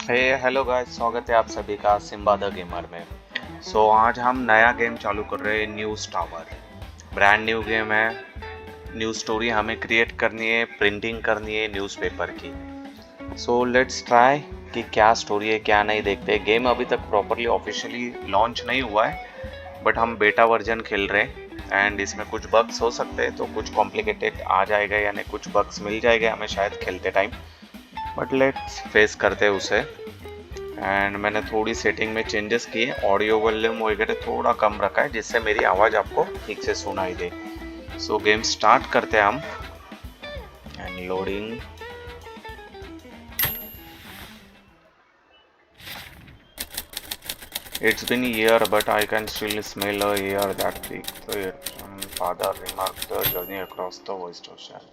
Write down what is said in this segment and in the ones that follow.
हे hello guys, स्वागत है आप सभी का सिम्बा द गेमर में। आज हम नया गेम चालू कर रहे हैं, news tower. Brand new game है। न्यू स्टोरी हमें क्रिएट करनी है, प्रिंटिंग करनी है न्यूज़पेपर की। लेट्स ट्राई कि क्या स्टोरी है क्या नहीं। देखते हैं। गेम अभी तक प्रॉपरली ऑफिशियली लॉन्च नहीं हुआ है, बट हम बेटा वर्जन खेल रहे हैं एंड इसमें कुछ बग्स हो सकते हैं, तो कुछ कॉम्प्लिकेटेड आ जाएगा यानी कुछ बग्स मिल जाएगा हमें शायद खेलते टाइम। बट लेट्स फेस करते हैं उसे। एंड मैंने थोड़ी सेटिंग में चेंजेस किए, ऑडियो वॉल्यूम वगैरह थोड़ा कम रखा है जिससे मेरी आवाज़ आपको ठीक से सुनाई दे। गेम स्टार्ट करते हैं हम। And loading. It's been a year, but I can still smell a air that thick. Father remarked the journey across the West Ocean.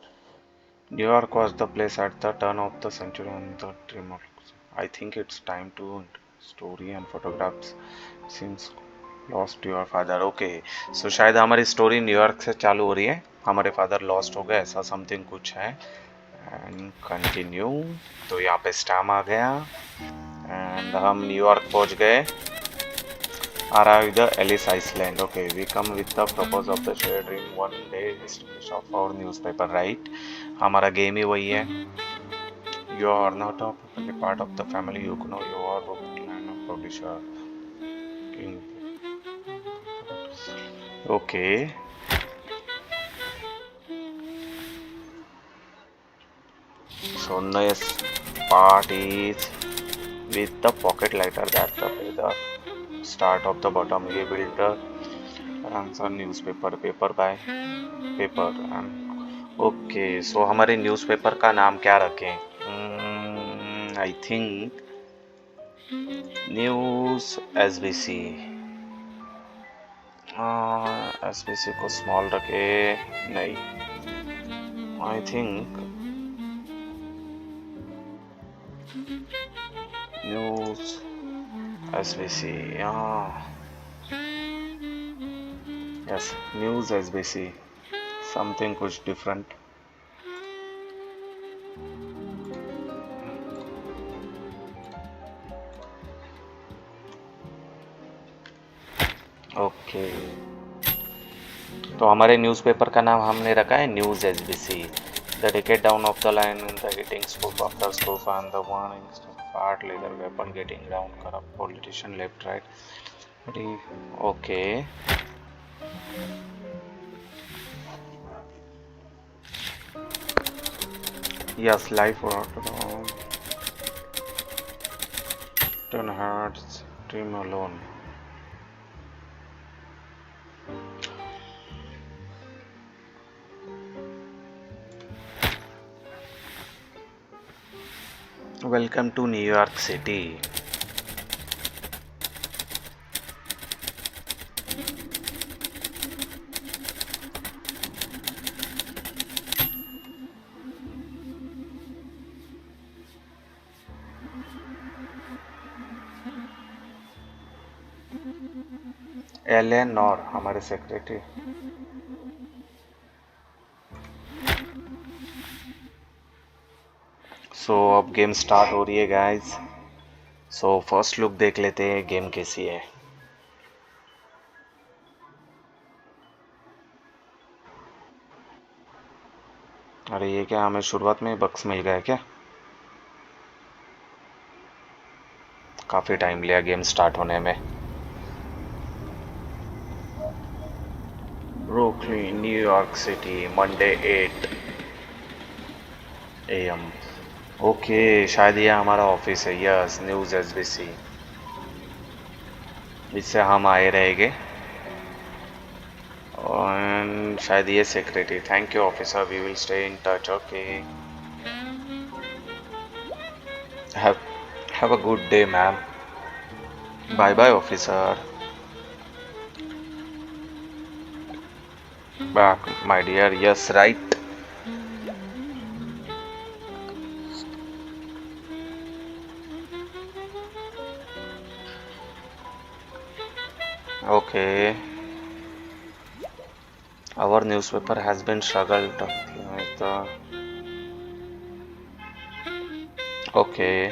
New York was the place at the turn of the century on the dream of. I think it's time to story and photographs seems lost your father. Okay, so शायद हमारी story New York से चालू हो रही है। हमारे father lost हो गए ऐसा समथिंग कुछ है। And continue. तो यहाँ पे स्टैम आ गया एंड हम न्यूयॉर्क पहुँच गए। Arrive the Ellis Island. Okay, we come with the purpose of the shared dream one day establish of our newspaper, right? हमारा गेम ही वही है। You are not a part of the family, you know you are a publisher. King. Okay. So next part is with the pocket lighter that the start of the bottom. We build the answer newspaper paper by paper and okay. So हमारे newspaper का नाम क्या रखें? I think news SBC. SBC को small रखे। नहीं, I think news SBC. Yes, news SBC. Something कुछ different. Okay, तो हमारे न्यूज़पेपर का नाम हमने रखा है news SBC. The decade down of the line, the hitting scoop after scoop, and the warning part leather weapon getting down, corrupt politician left right. Okay. Yes, life or 10 hearts, dream alone. Welcome to New York City. Eleanor हमारे secretary. अब game start हो रही है guys. First look देख लेते हैं game कैसी है। अरे ये क्या, हमें शुरुआत में बक्स मिल गया क्या? काफ़ी टाइम लिया गेम स्टार्ट होने में। Brooklyn New York city Monday 8 AM। Okay, शायद ये हमारा ऑफिस है। Yes, news SBC. इससे हम आए रहेंगे। और शायद ये secretary. Thank you officer, we will stay in touch. Okay, have a good day ma'am. Bye bye officer. Back my dear. Yes right. Okay, our newspaper has been struggled with the okay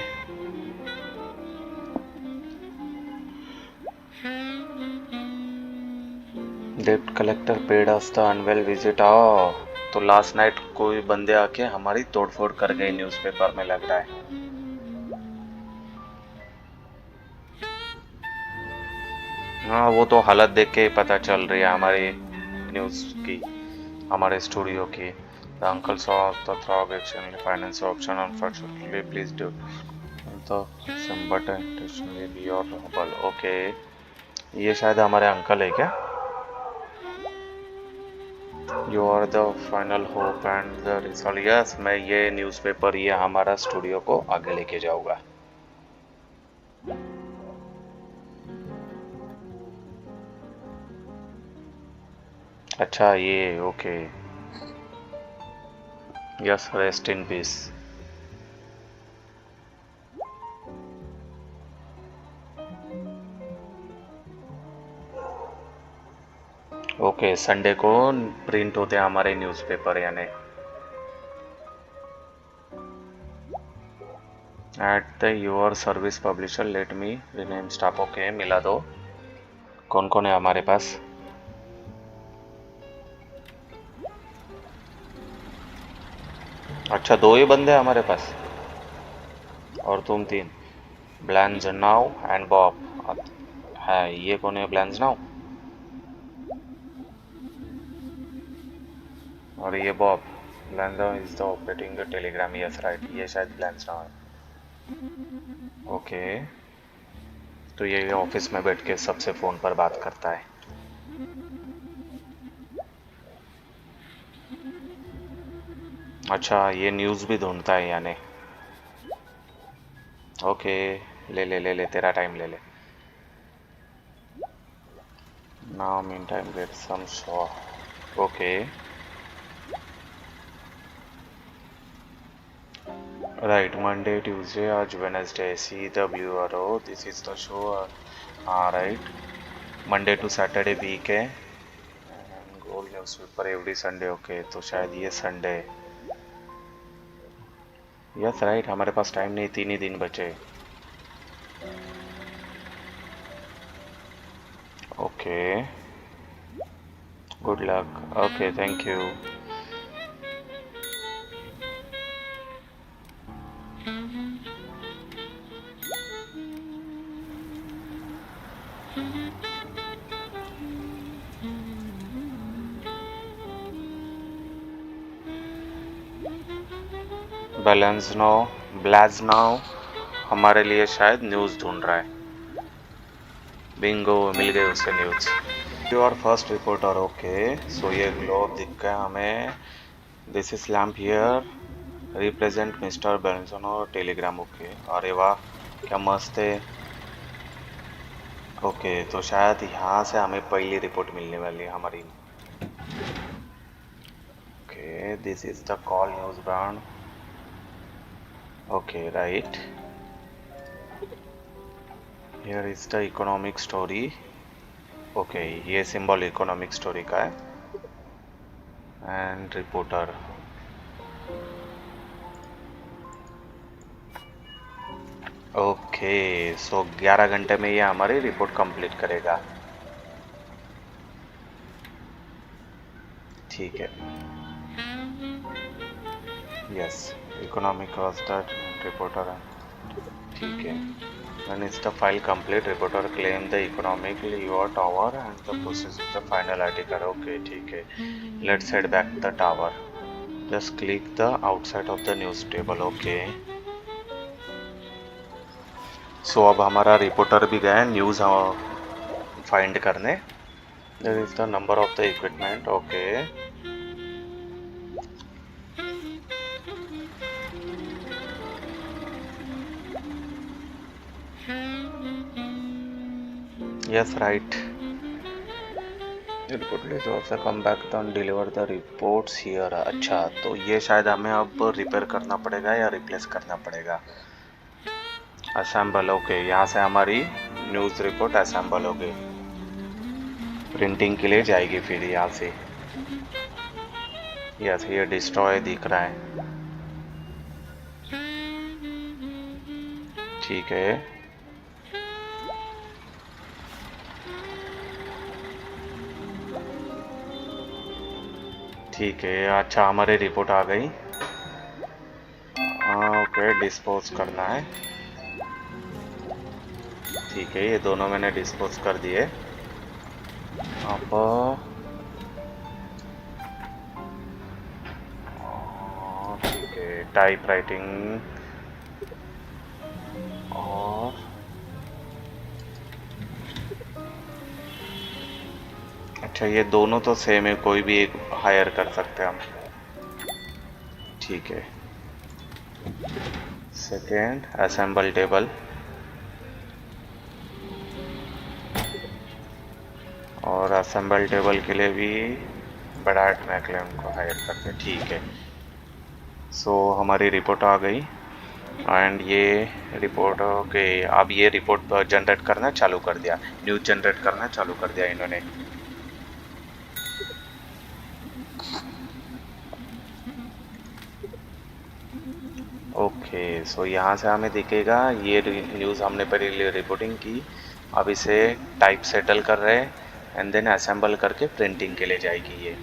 dept collector paid us the unveil visit. आओ, तो last night कोई बंदे आके हमारी तोड़फोड़ कर गए newspaper में, लग रहा है। हाँ, वो तो हालत देख के ही पता चल रही है हमारी न्यूज़ की, हमारे स्टूडियो की। The uncle saw the through action finance option unfortunately please do तो but intentionally be your humble. Okay, ये शायद हमारे अंकल है क्या? You are the final hope and the result. Yes, मैं ये न्यूज़पेपर, ये हमारा स्टूडियो को आगे लेके जाऊंगा। अच्छा, ये okay. Yes, rest in peace. Okay, Sunday को प्रिंट होते हैं हमारे न्यूज़पेपर, यानी at the your service publisher let me rename staff. Okay, मिला दो। कौन कौन है हमारे पास? अच्छा, दो ही बंदे हैं हमारे पास, और तुम तीन। ब्लैंज नाउ एंड बॉब है। ये कौन है ब्लैंज नाउ? और ये Bob. Blanche now is the operating Telegram. Yes right, ये शायद ब्लैंज नाउ है। ओके, तो ये ऑफिस में बैठ के सबसे फ़ोन पर बात करता है। अच्छा, ये न्यूज़ भी ढूंढता है यानी। ओके, ले ले ले ले, तेरा टाइम ले ले। Now mean time get some show. Okay, right, Monday Tuesday आज Wednesday, see the viewer. Oh this is the show. हाँ right, Monday to Saturday week है। Gold newspaper every Sunday. Okay, तो शायद ये संडे। यस राइट, हमारे पास time नहीं, 3 ही दिन बचे। Okay, good luck. Okay, thank you. Balance no, blaze now हमारे लिए शायद न्यूज़ ढूंढ रहा है। बिंगो, मिल गए उससे news. Your first reporter. Okay, so ये ग्लोब दिख गया हमें। This is lamp here represent mister Benson और टेलीग्राम। ओके, अरे वाह, क्या मस्त है। ओके, तो शायद यहाँ से हमें पहली रिपोर्ट मिलने वाली है हमारी। Okay, this is the call news brand. Okay right, here is the economic story. Okay, ये सिंबल इकोनॉमिक स्टोरी का है। And reporter. ओके, सो 11 घंटे में ये हमारी रिपोर्ट कंप्लीट करेगा। ठीक है। Yes, economic was that reporter. ठीक है। When is the file complete? Reporter claim the economic your tower and the process of the final article. Okay, ठीक है। Let's head back the tower. Just click the outside of the news table. Okay. So अब हमारा reporter भी गया news find करने। There is the number of the equipment. Okay. Yes, right. Report of the come back the deliver the reports here. अच्छा, तो ये शायद हमें अब रिपेयर करना पड़ेगा या रिप्लेस करना पड़ेगा। असेंबल। ओके, यहाँ से हमारी न्यूज़ रिपोर्ट असेंबल हो गई, प्रिंटिंग के लिए जाएगी फिर यहाँ से। यस, ये डिस्ट्रॉय दिख रहा है। ठीक है। ठीक है, अच्छा हमारी रिपोर्ट आ गई। ओके, डिस्पोज करना है। ठीक है, ये दोनों मैंने डिस्पोज कर दिए। अब ठीक है, टाइप राइटिंग और अच्छा ये दोनों तो सेम है, कोई भी एक हायर कर सकते हैं हम। ठीक है, सेकेंड असेंबल टेबल और असेंबल टेबल के लिए भी बडाट मैकलेम को हायर करते हैं। ठीक है, सो हमारी रिपोर्ट आ गई एंड ये रिपोर्ट ओके। अब ये रिपोर्ट जनरेट करना चालू कर दिया, न्यूज़ जनरेट करना चालू कर दिया इन्होंने। ओके, सो यहाँ से हमें दिखेगा ये न्यूज़ हमने पहले रिपोर्टिंग की। अब इसे टाइप सेटल कर रहे हैं एंड देन असेंबल करके प्रिंटिंग के लिए जाएगी ये।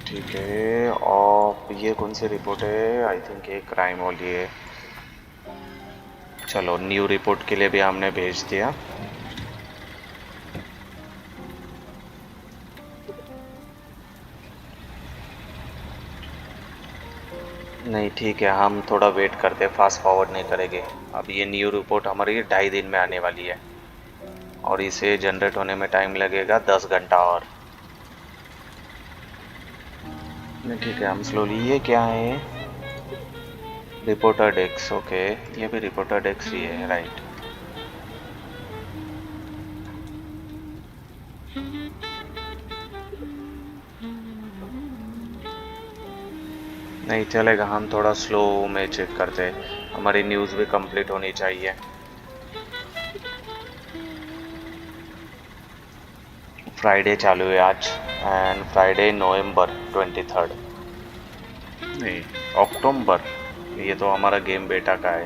ठीक है, और ये कौन सी रिपोर्ट है? आई थिंक ये क्राइम वाली है। चलो, न्यू रिपोर्ट के लिए भी हमने भेज दिया। नहीं ठीक है, हम थोड़ा वेट करते हैं, फास्ट फॉरवर्ड नहीं करेंगे। अब ये न्यू रिपोर्ट हमारी 2.5 दिन में आने वाली है और इसे जनरेट होने में टाइम लगेगा 10 घंटा और। नहीं ठीक है, हम स्लोली। ये क्या है? रिपोर्टर डेस्क, ओके, ये भी रिपोर्टर डेस्क ही है, राइट। नहीं चलेगा, हम थोड़ा स्लो में चेक करते हैं, हमारी न्यूज़ भी कंप्लीट होनी चाहिए। फ्राइडे चालू है आज एंड फ्राइडे नवंबर 23। नहीं, अक्टूबर। ये तो हमारा गेम बेटा का है।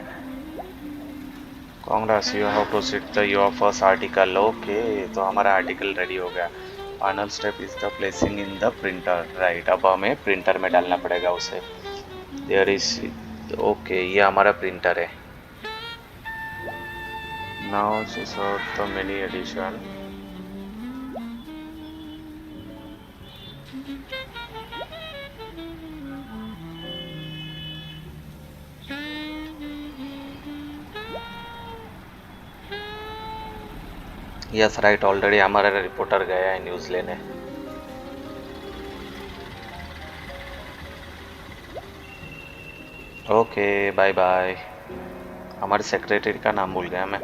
Congress, you have proceed the your first article. Okay, तो हमारा आर्टिकल रेडी हो गया। Final step is the placing in the printer, right. अब हमें प्रिंटर में डालना पड़ेगा उसे। देयर इज ओके, ये हमारा प्रिंटर है। Now the mini edition. Yes right, already हमारा रिपोर्टर गया है न्यूज़ लेने। Okay, bye bye. हमारे सेक्रेटरी का नाम भूल गया मैं।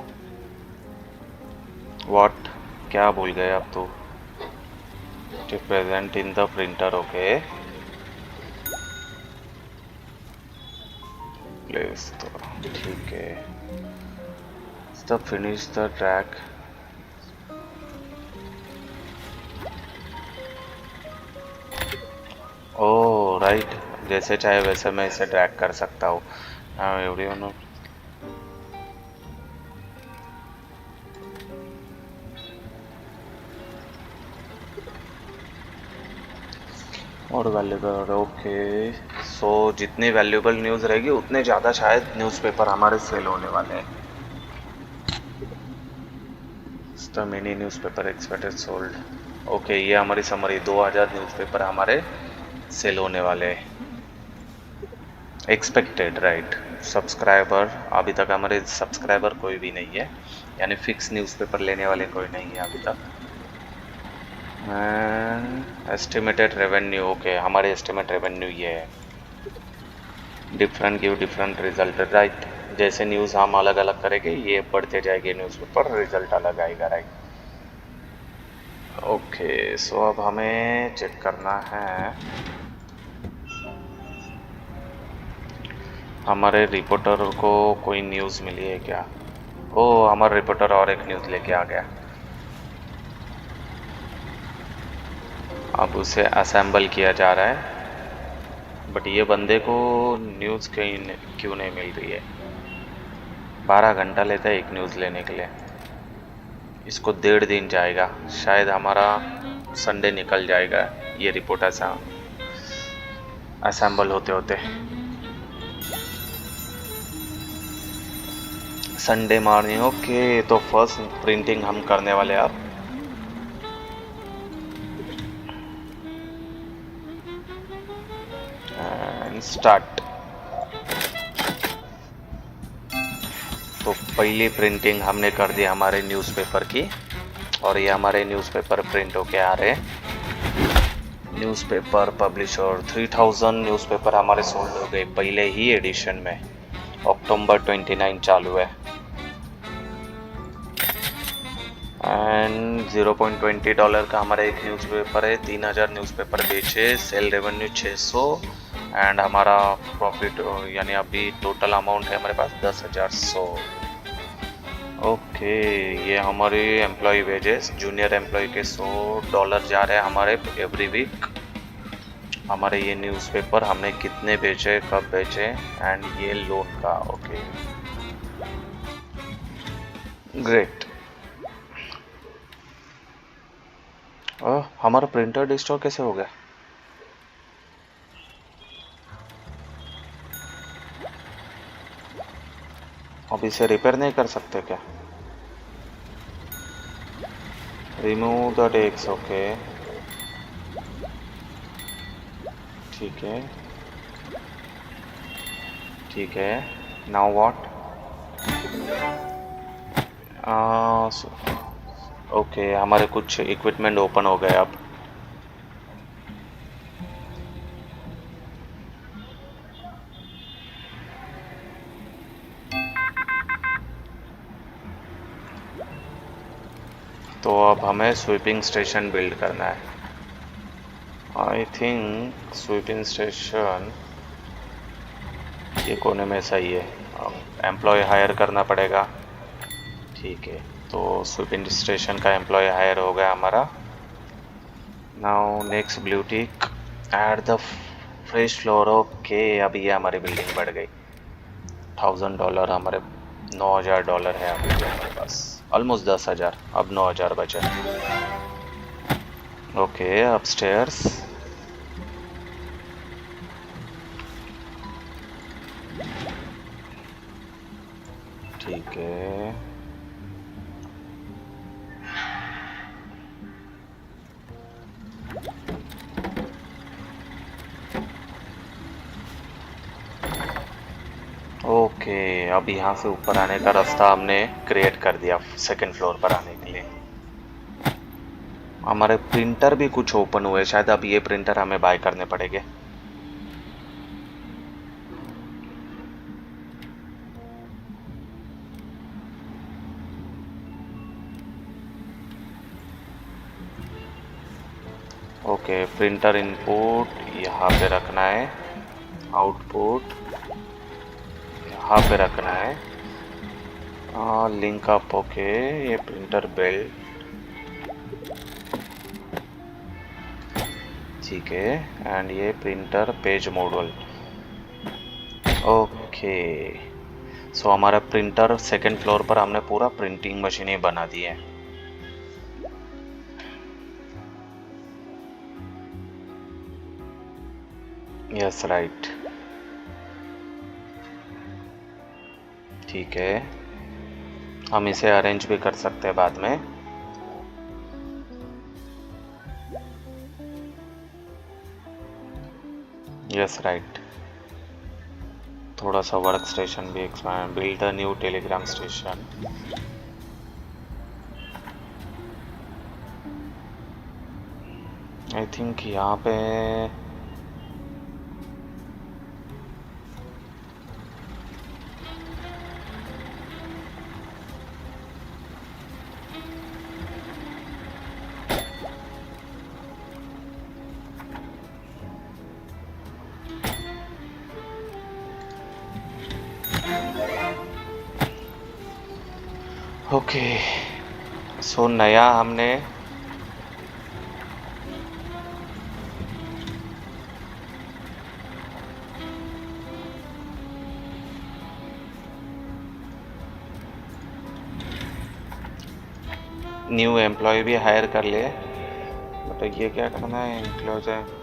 व्हाट? क्या भूल गए अब तो? To present in the printer, okay. Place तो ठीक है। The finish the track. Oh right, जैसे चाहे वैसे मैं इसे ट्रैक कर सकता हूँ। एवरीवन और वैल्यूबल, ओके। सो जितनी वैल्यूबल न्यूज़ रहेगी उतने ज़्यादा शायद न्यूज़पेपर हमारे सेल होने वाले हैं। The mini newspaper expected sold, okay. ये हमारी समरी, 2000 न्यूज़पेपर हमारे सेल होने वाले हैं। Expected, right. सब्सक्राइबर, अभी तक हमारे सब्सक्राइबर कोई भी नहीं है, यानी फिक्स न्यूज़पेपर लेने वाले कोई नहीं है अभी तक। एस्टिमेटेड रेवेन्यू, ओके, हमारे एस्टिमेट रेवेन्यू ये है। Different give different result, right. जैसे न्यूज़ हम अलग अलग करेंगे ये बढ़ते जाएंगे न्यूज़पेपर, रिजल्ट अलग आएगा, राइट। ओके, सो अब हमें चेक करना है हमारे रिपोर्टर को कोई न्यूज़ मिली है क्या। ओह, हमारा रिपोर्टर और एक न्यूज़ लेके आ गया। अब उसे असेंबल किया जा रहा है। बट ये बंदे को न्यूज़ क्यों नहीं मिल रही है? 12 घंटा लेता है एक न्यूज़ लेने के लिए। इसको 1.5 दिन जाएगा, शायद हमारा संडे निकल जाएगा ये रिपोर्ट ऐसा असेंबल होते होते। Sunday morning, okay. तो फर्स्ट प्रिंटिंग हम करने वाले अब। And start. तो पहली प्रिंटिंग हमने कर दी हमारे न्यूज़पेपर की, और ये हमारे न्यूज़पेपर प्रिंट होके आ रहे हैं। न्यूज़पेपर पब्लिशर 3000 न्यूज़पेपर हमारे सोल्ड हो गए पहले ही एडिशन में। अक्टूबर 29 चालू है। एंड $0.20 का हमारा एक न्यूज़पेपर है। 3000 न्यूज़पेपर बेचे, सेल रेवेन्यू 600, एंड हमारा प्रॉफिट यानी अभी टोटल अमाउंट है हमारे पास 10,100। ओके, ये हमारे एम्प्लॉय वेजेस, जूनियर एम्प्लॉय के $100 जा रहे हैं हमारे एवरी वीक। हमारे ये न्यूज़पेपर हमने कितने बेचे, कब बेचे, एंड ये लोन का। Okay, great. हमारा प्रिंटर डिस्टॉर्ब कैसे हो गया? अब इसे रिपेयर नहीं कर सकते क्या? रिमूव द टेक्स, ओके, ठीक है ठीक है। Now what? ओके, हमारे कुछ इक्विपमेंट ओपन हो गए अब। तो अब हमें स्वीपिंग स्टेशन बिल्ड करना है। आई थिंक स्वीपिंग स्टेशन ये कोने में सही है। एम्प्लॉय हायर करना पड़ेगा। ठीक है, तो स्वीपिंग स्टेशन का एम्प्लॉय हायर हो गया हमारा। Now next blue tick, add the fresh floor. Okay, अब ये हमारी बिल्डिंग बढ़ गई। $1000 हमारे $9000 है अभी भी हमारे पास। ऑलमोस्ट 10,000, अब 9000 बचे। Okay, upstairs. ठीक है, ओके। अब यहाँ से ऊपर आने का रास्ता हमने क्रिएट कर दिया सेकंड फ्लोर पर आने के लिए। हमारे प्रिंटर भी कुछ ओपन हुए, शायद अब ये प्रिंटर हमें बाय करने पड़ेंगे। ओके, प्रिंटर इनपुट यहाँ पे रखना है, आउटपुट यहाँ पे रखना है, लिंक अप। ओके, ये प्रिंटर बेल्ट, ठीक है, एंड ये प्रिंटर पेज मॉडल। ओके, सो हमारा प्रिंटर सेकंड फ्लोर पर हमने पूरा प्रिंटिंग मशीन ही बना दी है। यस, राइट, ठीक है। हम इसे अरेंज भी कर सकते हैं बाद में। Yes, right. थोड़ा सा वर्क स्टेशन भी expand, build a new Telegram station. I think यहाँ पे ओके। सो नया हमने न्यू एम्प्लॉय भी हायर कर लिए, तो ये क्या करना है, इंक्लोज है।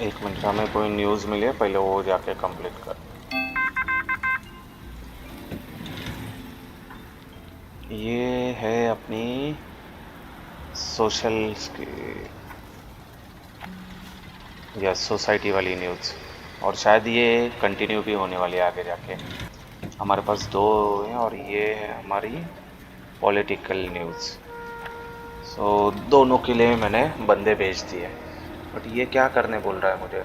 एक मिनट, हमें कोई न्यूज़ मिली है, पहले वो जाके कंप्लीट कर। ये है अपनी सोशल या सोसाइटी वाली न्यूज़, और शायद ये कंटिन्यू भी होने वाली है आगे जाके। हमारे पास दो हैं, और ये है हमारी पॉलिटिकल न्यूज़। सो दोनों के लिए मैंने बंदे भेज दिए, बट ये क्या करने बोल रहा है मुझे।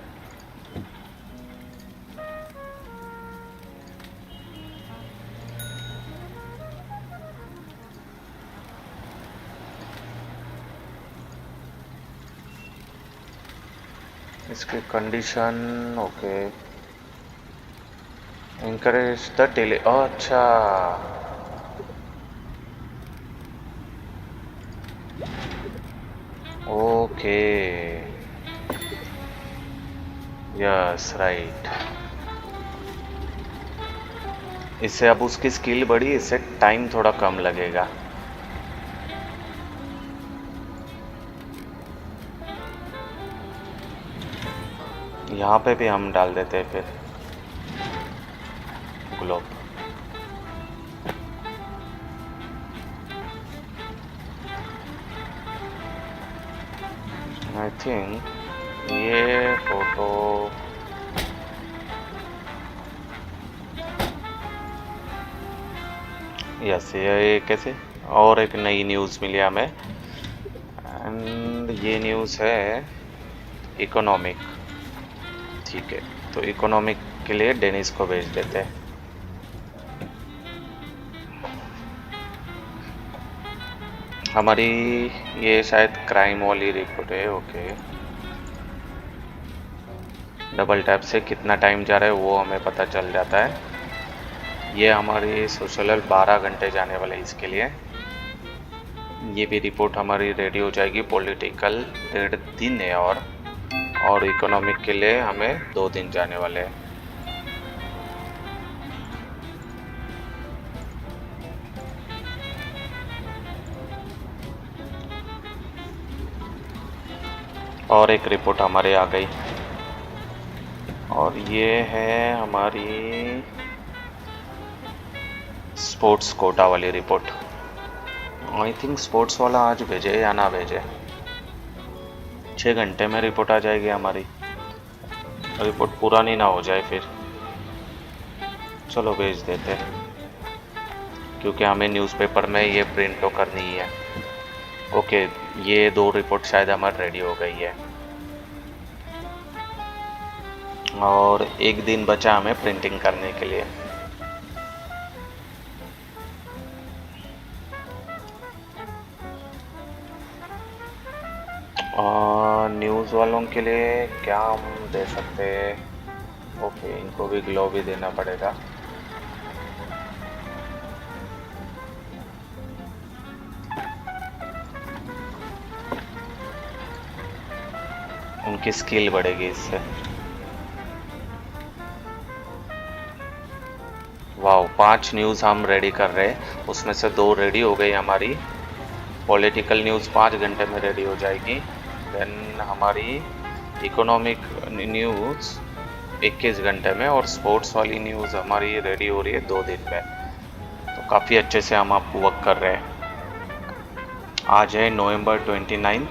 इसकी condition, okay, encourage the tele, अच्छा, ओके, यस राइट। इससे अब उसकी स्किल बढ़ी, इससे टाइम थोड़ा कम लगेगा। यहाँ पे भी हम डाल देते हैं फिर ग्लोब। आई थिंक ये फोटो, यस, ये कैसे, और एक नई न्यूज़ मिली हमें, एंड ये न्यूज़ है इकोनॉमिक। ठीक है, तो इकोनॉमिक के लिए डेनिस को भेज देते हैं। हमारी ये शायद क्राइम वाली रिपोर्ट है, ओके। डबल टैप से कितना टाइम जा रहा है वो हमें पता चल जाता है। ये हमारी सोशल 12 घंटे जाने वाले इसके लिए। ये भी रिपोर्ट हमारी रेडी हो जाएगी। पॉलिटिकल 1.5 दिन है, और इकोनॉमिक के लिए हमें 2 दिन जाने वाले हैं। और एक रिपोर्ट हमारे आ गई, और ये है हमारी स्पोर्ट्स कोटा वाली रिपोर्ट। आई थिंक स्पोर्ट्स वाला आज भेजे या ना भेजे, 6 घंटे में रिपोर्ट आ जाएगी हमारी। रिपोर्ट पुरानी ना हो जाए फिर। चलो भेज देते हैं, क्योंकि हमें न्यूज़पेपर में ये प्रिंट तो करनी ही है। ओके, ये 2 रिपोर्ट शायद हमारी रेडी हो गई है, और 1 दिन बचा हमें प्रिंटिंग करने के लिए। न्यूज़ वालों के लिए क्या हम दे सकते हैं, ओके, इनको भी ग्लो भी देना पड़ेगा। उनकी स्किल बढ़ेगी इससे। वाह, 5 न्यूज़ हम रेडी कर रहे हैं, उसमें से 2 रेडी हो गई हमारी। पॉलिटिकल न्यूज़ 5 घंटे में रेडी हो जाएगी। देन हमारी इकोनॉमिक न्यूज़ 21 घंटे में, और स्पोर्ट्स वाली न्यूज़ हमारी रेडी हो रही है 2 दिन में। तो काफ़ी अच्छे से हम आप वर्क कर रहे हैं। आज है नवंबर 29।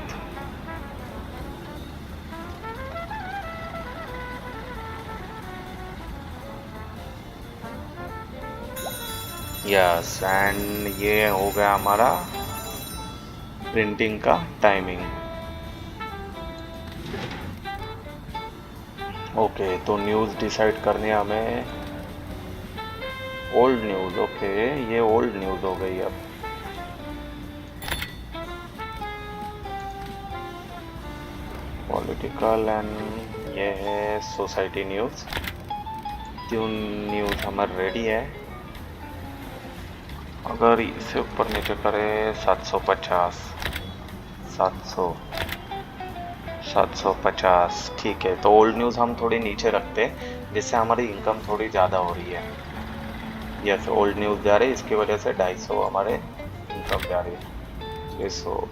यस, एंड ये हो गया हमारा प्रिंटिंग का टाइमिंग। ओके, तो न्यूज़ डिसाइड करनी है हमें ओल्ड न्यूज़, ओके, ये ओल्ड न्यूज़ हो गई अब। पॉलिटिकल एंड ये है सोसाइटी न्यूज़। तीन न्यूज़ हमारे रेडी है। अगर इसे ऊपर नीचे करें 750, 700, 750, ठीक है। तो ओल्ड न्यूज़ हम थोड़ी नीचे रखते हैं जिससे हमारी इनकम थोड़ी ज़्यादा हो रही है। यस, ओल्ड न्यूज़ जा रही है, इसकी वजह से 250 हमारे इनकम जा रही है। 600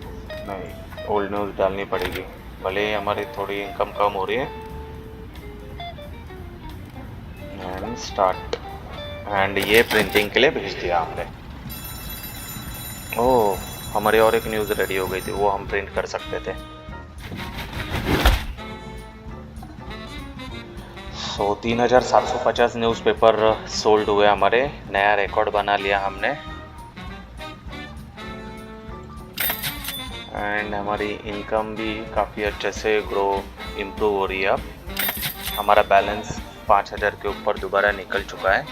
नहीं, ओल्ड न्यूज़ डालनी पड़ेगी, भले ही हमारी थोड़ी इनकम कम हो रही है। And start. एंड ये प्रिंटिंग के लिए भेज दिया हमने। ओह, हमारी और एक न्यूज़ रेडी हो गई थी, वो हम प्रिंट कर सकते थे। सो 3750 न्यूज़पेपर सोल्ड हुए हमारे, नया रिकॉर्ड बना लिया हमने। एंड हमारी इनकम भी काफ़ी अच्छे से इम्प्रूव हो रही है। अब हमारा बैलेंस 5000 के ऊपर दोबारा निकल चुका है।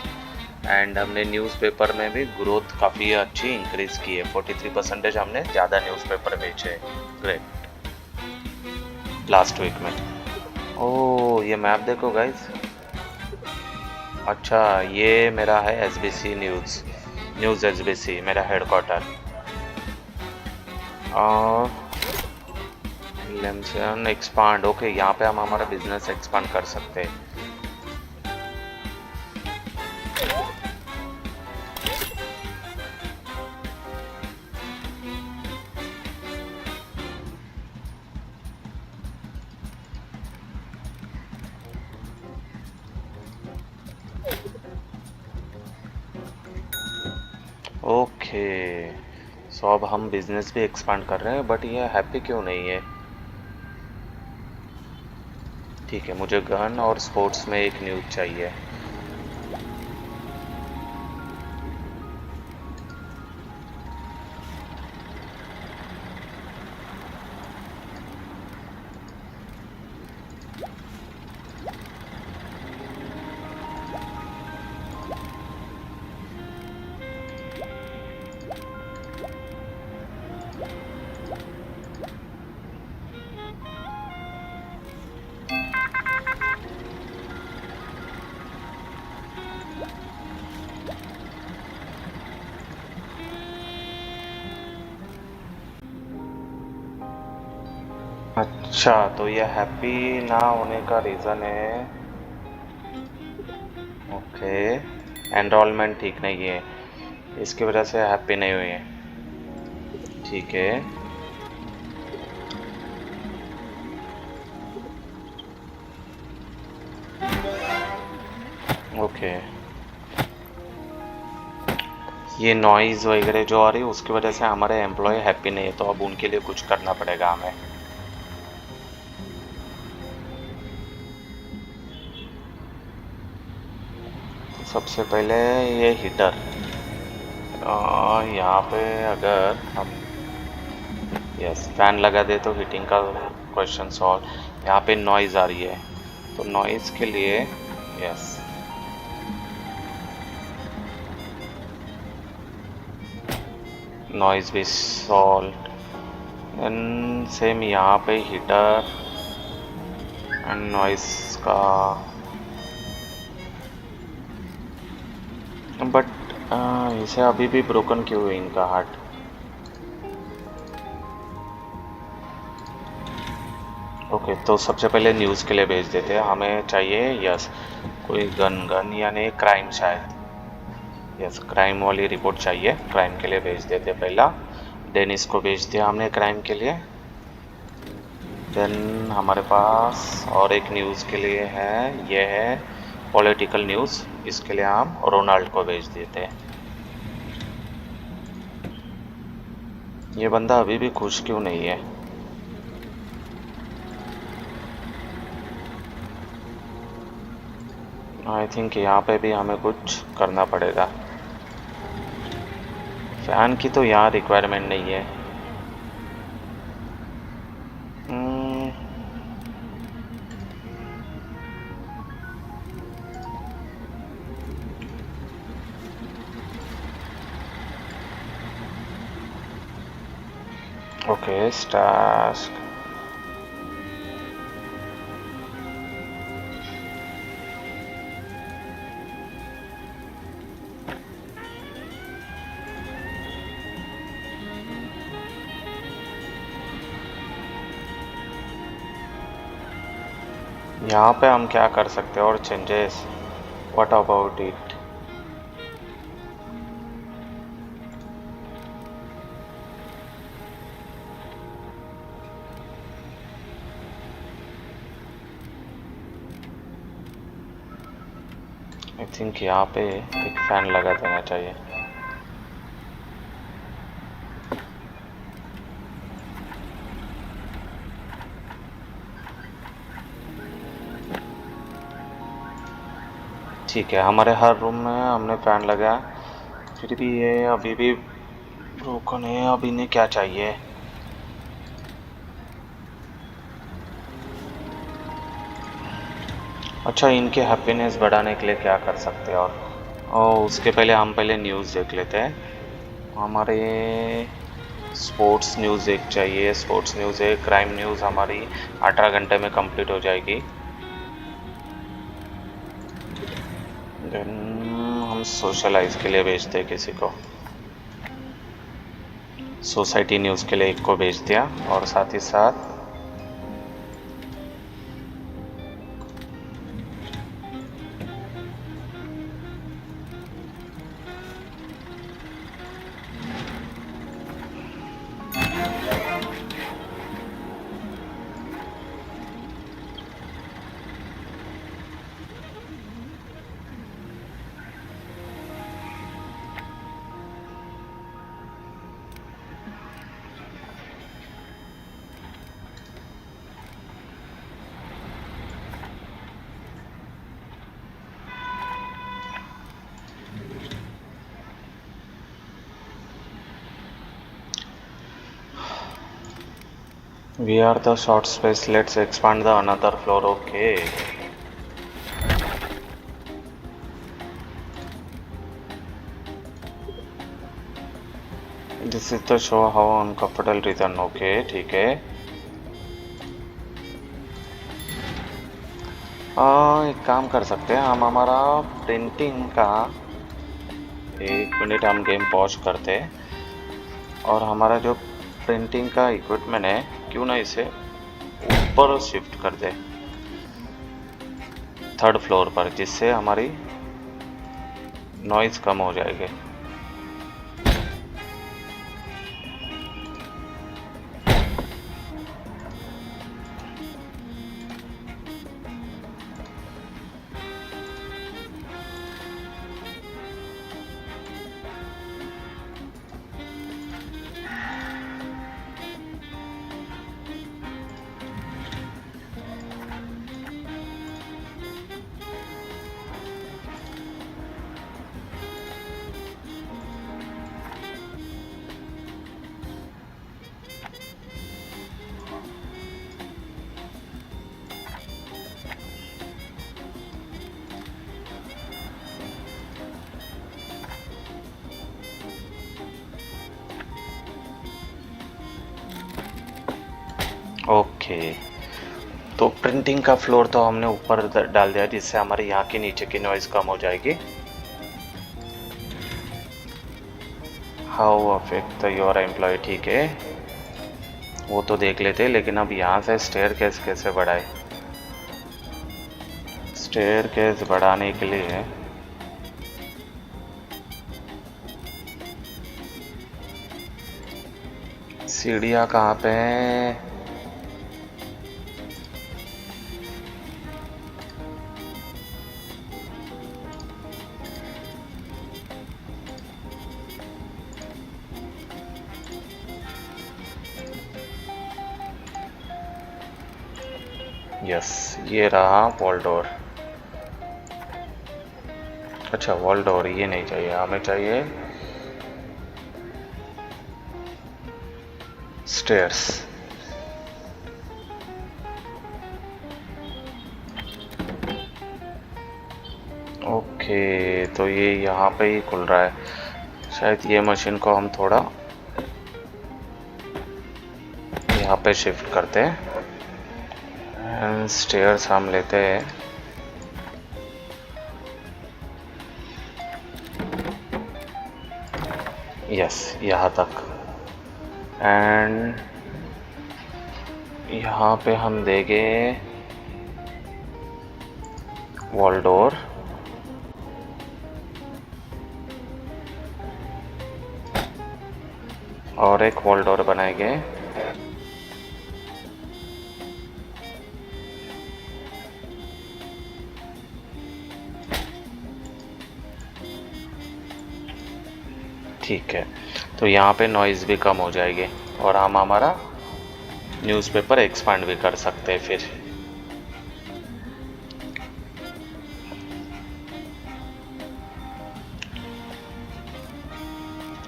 एंड हमने न्यूज़पेपर में भी ग्रोथ काफ़ी अच्छी इंक्रीज़ की है। 43% हमने ज़्यादा न्यूज़पेपर बेचे। ग्रेट। लास्ट वीक में। ओह, ये मैप देखो गाइस। अच्छा, ये मेरा है एसबीसी न्यूज़ एसबीसी मेरा हेडक्वार्टर। और लेमसन एक्सपांड, ओके, यहाँ पे हम हमारा बिजनेस एक्सपांड कर सकते हैं। ओके, सो अब हम बिजनेस भी एक्सपांड कर रहे हैं, बट ये हैप्पी क्यों नहीं है? ठीक है, मुझे गन और स्पोर्ट्स में एक न्यूज़ चाहिए। अच्छा, तो ये हैप्पी ना होने का रीज़न है, ओके, एनरोलमेंट ठीक नहीं है, इसकी वजह से हैप्पी नहीं हुई है। ठीक है, ओके। ये नॉइज़ वगैरह जो आ रही है उसकी वजह से हमारे एम्प्लॉय हैप्पी नहीं है, तो अब उनके लिए कुछ करना पड़ेगा हमें। तो सबसे पहले ये हीटर, यहाँ पे अगर हम यस फैन लगा दे तो हीटिंग का क्वेश्चन सॉल्व। यहाँ पे नॉइज़ आ रही है, तो नॉइज़ के लिए यस नॉइज़ भी सॉल्व। एंड सेम यहाँ पे हीटर एंड नॉइज़ का, बट इसे अभी भी ब्रोकन क्यों है इनका हार्ट? ओके, तो सबसे पहले न्यूज़ के लिए भेज देते हैं। हमें चाहिए यस कोई गन यानी क्राइम, शायद यस क्राइम वाली रिपोर्ट चाहिए। क्राइम के लिए भेज देते पहला, देन इसको भेज दिया हमने क्राइम के लिए। देन हमारे पास और एक न्यूज़ के लिए है, ये है पॉलिटिकल न्यूज़, इसके लिए हम रोनाल्ड को भेज देते हैं। ये बंदा अभी भी खुश क्यों नहीं है? आई थिंक यहाँ पे भी हमें कुछ करना पड़ेगा। फ़ैन की तो यहाँ रिक्वायरमेंट नहीं है। हम्म, ओके टास्क। यहाँ पे हम क्या कर सकते हैं और changes? What about it? I think यहाँ पे एक फैन लगा देना चाहिए। ठीक है, हमारे हर रूम में हमने फैन लगाया, फिर भी ये अभी भी ब्रोकन है। अब इन्हें क्या चाहिए? अच्छा, इनके हैप्पीनेस बढ़ाने के लिए क्या कर सकते हैं? और उसके पहले हम पहले न्यूज़ देख लेते हैं। हमारे स्पोर्ट्स न्यूज़ एक चाहिए। स्पोर्ट्स न्यूज़ है, क्राइम न्यूज़ हमारी 18 घंटे में कंप्लीट हो जाएगी। देन हम सोशलाइज के लिए भेजते हैं किसी को। सोसाइटी न्यूज़ के लिए एक को भेज दिया, और साथ ही साथ we are the short space, let's expand the another floor. Okay, this is the show how uncomfortable return. Okay, ठीक है। एक काम कर सकते हैं हम, हमारा प्रिंटिंग का 1 मिनट हम गेम पॉज करते हैं, और हमारा जो प्रिंटिंग का इक्विपमेंट है, क्यों ना इसे ऊपर शिफ्ट कर दे 3rd फ्लोर पर, जिससे हमारी नॉइज कम हो जाएगी। ओके, तो प्रिंटिंग का फ्लोर तो हमने ऊपर डाल दिया, जिससे हमारे यहाँ की नीचे की नॉइज कम हो जाएगी। हाउ अफेक्ट योर एम्प्लॉय, ठीक है, वो तो देख लेते, लेकिन अब यहाँ से स्टेयर केस कैसे बढ़ाए? स्टेयर केस बढ़ाने के लिए सीढ़ियाँ कहाँ पे हैं? यस, ये रहा वॉल डोर। अच्छा, वॉल डोर ये नहीं चाहिए, हमें चाहिए स्टेयर्स। ओके, तो ये यहाँ पे ही खुल रहा है। शायद ये मशीन को हम थोड़ा यहाँ पे शिफ्ट करते हैं एंड स्टेयर्स हम लेते हैं। यस, यहाँ तक। एंड यहाँ पे हम देंगे वॉल डोर। और एक वॉल डोर बनाएंगे। ठीक है, तो यहाँ पे नॉइज़ भी कम हो जाएगी और हम हमारा न्यूज़पेपर एक्सपांड भी कर सकते हैं फिर।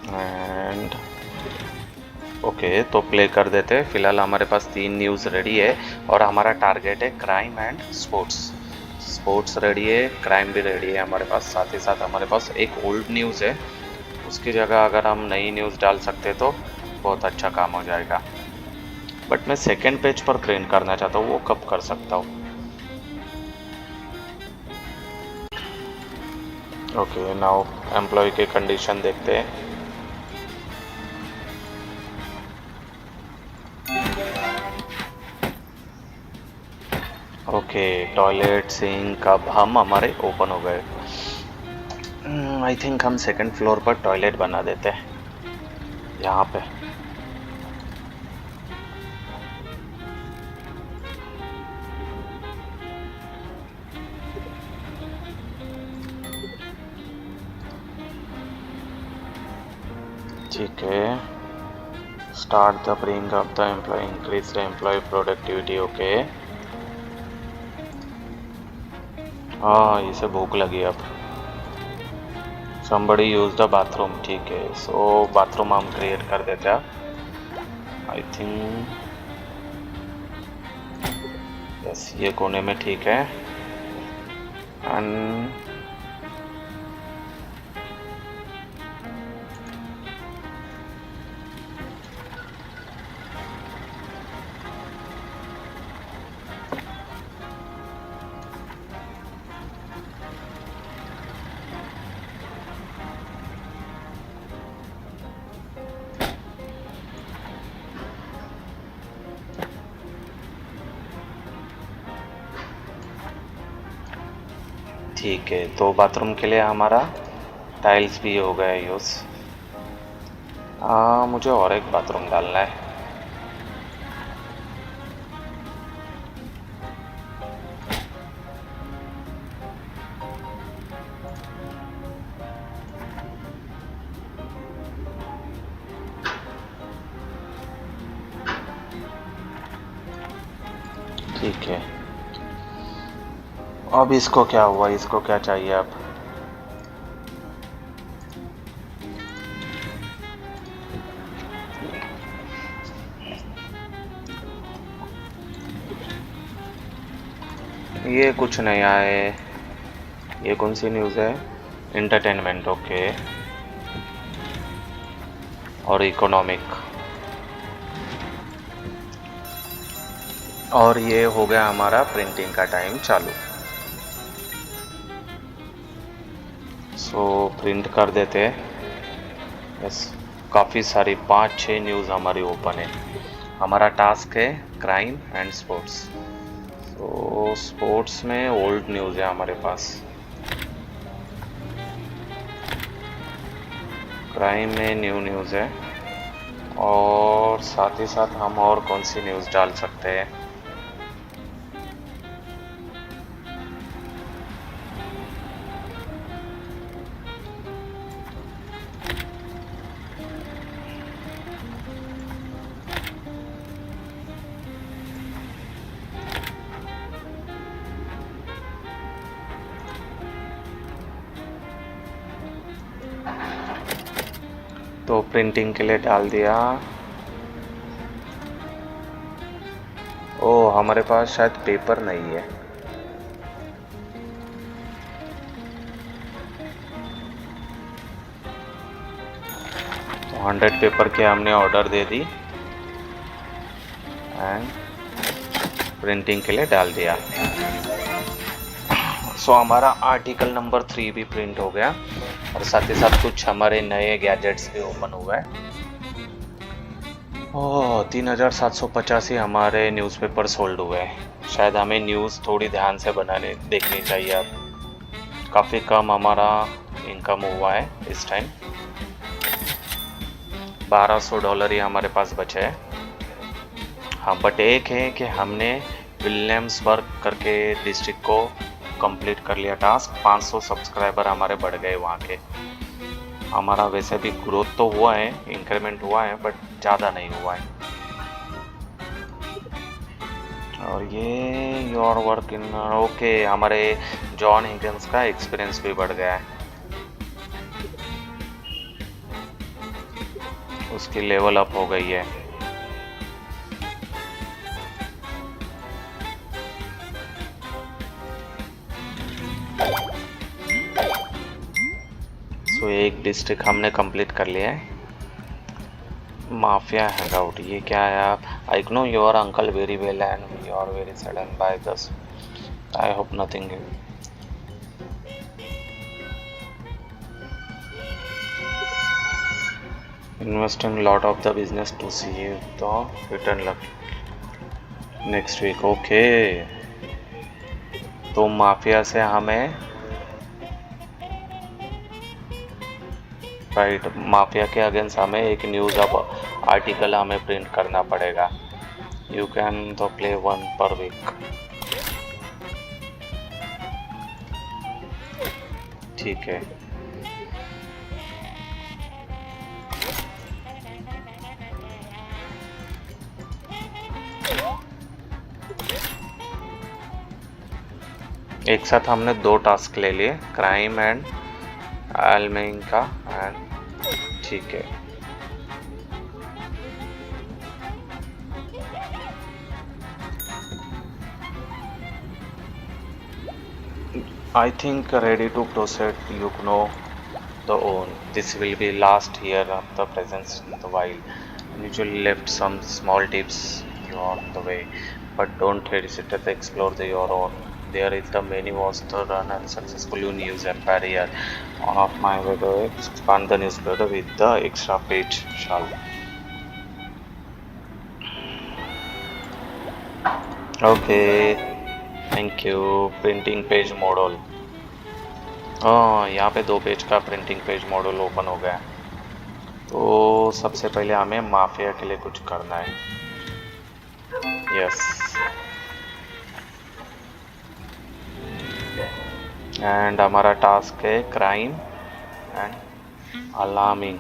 एंड ओके, तो प्ले कर देते हैं। फिलहाल हमारे पास 3 न्यूज़ रेडी है और हमारा टारगेट है crime and sports. Sports ready है, क्राइम भी रेडी है हमारे पास। साथ ही साथ हमारे पास एक ओल्ड न्यूज़ है, उसकी जगह अगर हम नई न्यूज़ डाल सकते तो बहुत अच्छा काम हो जाएगा। बट मैं सेकेंड पेज पर प्रिंट करना चाहता हूँ, वो कब कर सकता हूँ? ओके, नाउ एम्प्लॉय की कंडीशन देखते हैं। ओके, टॉयलेट सिंक अब हम हमारे ओपन हो गए। आई थिंक हम सेकंड फ्लोर पर टॉयलेट बना देते हैं यहाँ पे। ठीक है, start the bring up the employ, increase the employ productivity. Okay, हाँ, इसे भूख लगी अब। somebody use the bathroom। ठीक है, सो बाथरूम हम क्रिएट कर देते हैं। आई थिंक यस, ये कोने में ठीक है। एंड ठीक है, तो बाथरूम के लिए हमारा टाइल्स भी हो गया यूज़। मुझे और एक बाथरूम डालना है। ठीक है, अब इसको क्या हुआ, इसको क्या चाहिए अब? ये कुछ नया है। ये कौन सी न्यूज़ है? एंटरटेनमेंट, ओके, और इकोनॉमिक। और ये हो गया हमारा प्रिंटिंग का टाइम चालू। सो प्रिंट कर देते हैं। यस, काफ़ी सारी 5-6 न्यूज़ हमारी ओपन है। हमारा टास्क है क्राइम एंड स्पोर्ट्स। तो स्पोर्ट्स में ओल्ड न्यूज़ है हमारे पास, क्राइम में न्यू न्यूज़ है, और साथ ही साथ हम और कौन सी न्यूज़ डाल सकते हैं? तो प्रिंटिंग के लिए डाल दिया। ओ, हमारे पास शायद पेपर नहीं है। तो 100 पेपर के हमने order they the. And printing के लिए डाल दिया। सो हमारा आर्टिकल नंबर 3 भी प्रिंट हो गया और साथ ही साथ कुछ हमारे नए गैजेट्स भी ओपन हुए हैं। ओह 3785 हमारे न्यूज़पेपर सोल्ड हुए हैं। शायद हमें न्यूज़ थोड़ी ध्यान से बनाने देखनी चाहिए। अब काफ़ी कम हमारा इनकम हुआ है इस टाइम। $1200 ही हमारे पास बचे हैं। हाँ बट एक है कि हमने विलियम्सबर्ग करके डिस्ट्रिक्ट को कंप्लीट कर लिया टास्क। 500 सब्सक्राइबर हमारे बढ़ गए वहाँ के। हमारा वैसे भी ग्रोथ तो हुआ है, इंक्रीमेंट हुआ है, बट ज़्यादा नहीं हुआ है। और ये योर वर्क इन ओके, हमारे जॉन हिगन्स का एक्सपीरियंस भी बढ़ गया है। उसकी लेवल अप हो गई है। तो एक डिस्ट्रिक्ट हमने कंप्लीट कर लिया है। माफिया हैंगआउट, ये क्या है आप? I know your uncle very well and you are very sudden by this. I hope nothing. Investing lot of the business to see the return next week. Okay. तो mafia से हमें right mafia के against हमें एक news अब article हमें print करना पड़ेगा। यू कैन तो प्ले 1 पर वीक। ठीक है। एक साथ हमने 2 टास्क ले लिए, क्राइम एंड एलमेइन का एंड ठीक है। I think ready to proceed. You know the own. This will be last year of the presence in the wild. Usually left some small tips you on the way, but don't hesitate to explore your own. There is the many was to run and successful news empire here. On of my way to expand the newspaper with the extra page shall. Okay. Thank you. Printing page model, यहाँ पे 2 page का printing page model open हो गया। तो सबसे पहले हमें mafia के लिए कुछ करना है। यस एंड हमारा टास्क है क्राइम एंड अलार्मिंग।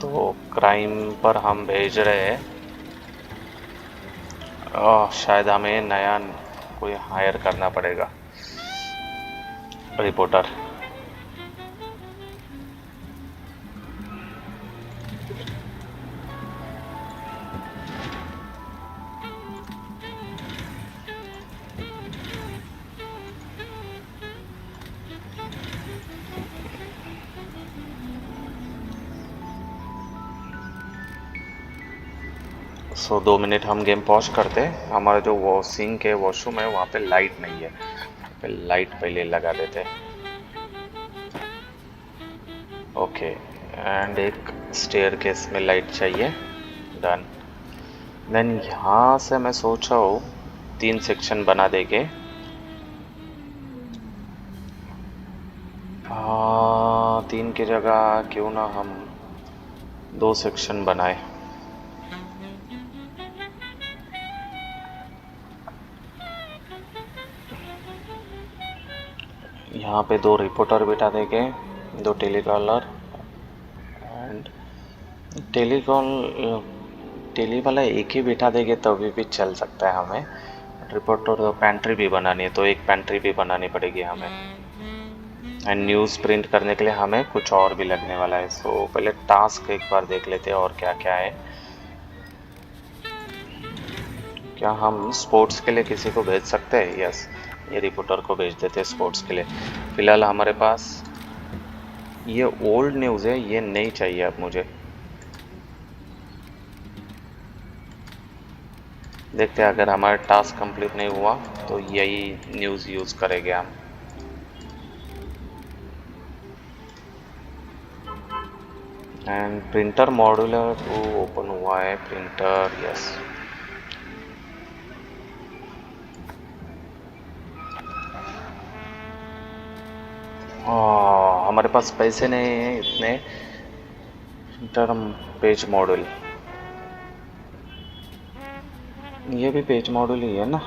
तो क्राइम पर हम भेज रहे हैं। शायद हमें नया कोई हायर करना पड़ेगा, रिपोर्टर। सो 2 मिनट हम गेम पॉज करते हैं। हमारा जो वॉशिंग के वॉशरूम है वहाँ पे लाइट नहीं है, पे लाइट पहले लगा देते। ओके एंड एक स्टेयर केस में लाइट चाहिए। डन। देन यहाँ से मैं सोच रहा हूँ 3 सेक्शन बना देंगे। 3 की जगह क्यों ना हम 2 सेक्शन बनाए। यहाँ पे 2 रिपोर्टर बिठा देंगे, 2 टेलीकॉलर एंड टेली वाला एक ही बिठा देंगे तभी भी चल सकता है हमें। रिपोर्टर तो पेंट्री भी बनानी है, तो एक पेंट्री भी बनानी पड़ेगी हमें। एंड न्यूज़ प्रिंट करने के लिए हमें कुछ और भी लगने वाला है। सो पहले टास्क एक बार देख लेते हैं और क्या क्या है। क्या हम स्पोर्ट्स के लिए किसी को भेज सकते हैं? यस, ये रिपोर्टर को भेज देते हैं स्पोर्ट्स के लिए। फ़िलहाल हमारे पास ये ओल्ड न्यूज़ है, ये नहीं चाहिए अब मुझे। देखते हैं अगर हमारा टास्क कंप्लीट नहीं हुआ तो यही न्यूज़ यूज़ करेंगे हम। And printer modular to open हुआ है प्रिंटर, यस। हमारे पास पैसे नहीं हैं इतने। प्रिंटर पेज मॉड्यूल, ये भी पेज मॉड्यूल ही है ना।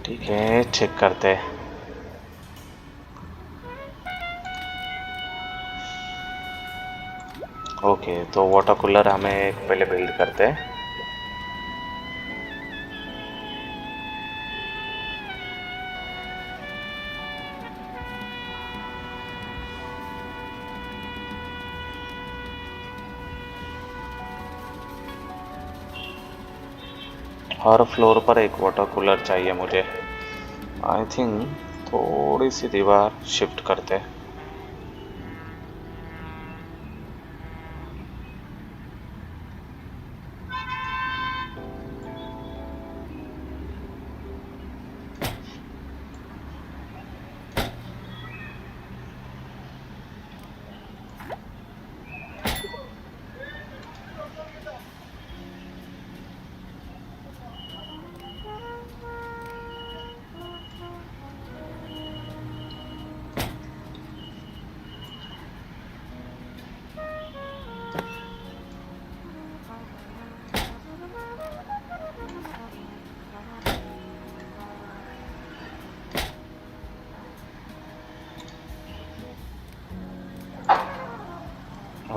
ठीक है, चेक करते हैं। ओके, तो वाटर कूलर हमें पहले बिल्ड करते हैं। हर फ्लोर पर एक वाटर कूलर चाहिए मुझे। आई थिंक थोड़ी सी दीवार शिफ्ट करते हैं।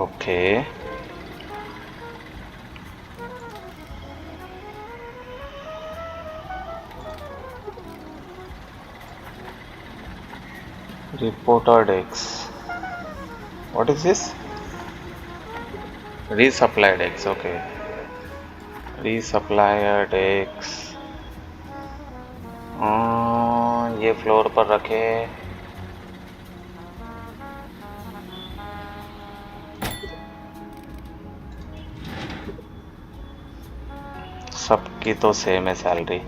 Okay, reporter decks. What is this? Resupply decks. Okay, resupplier decks। ये फ्लोर पर रखे। सबकी तो सेम है सैलरी।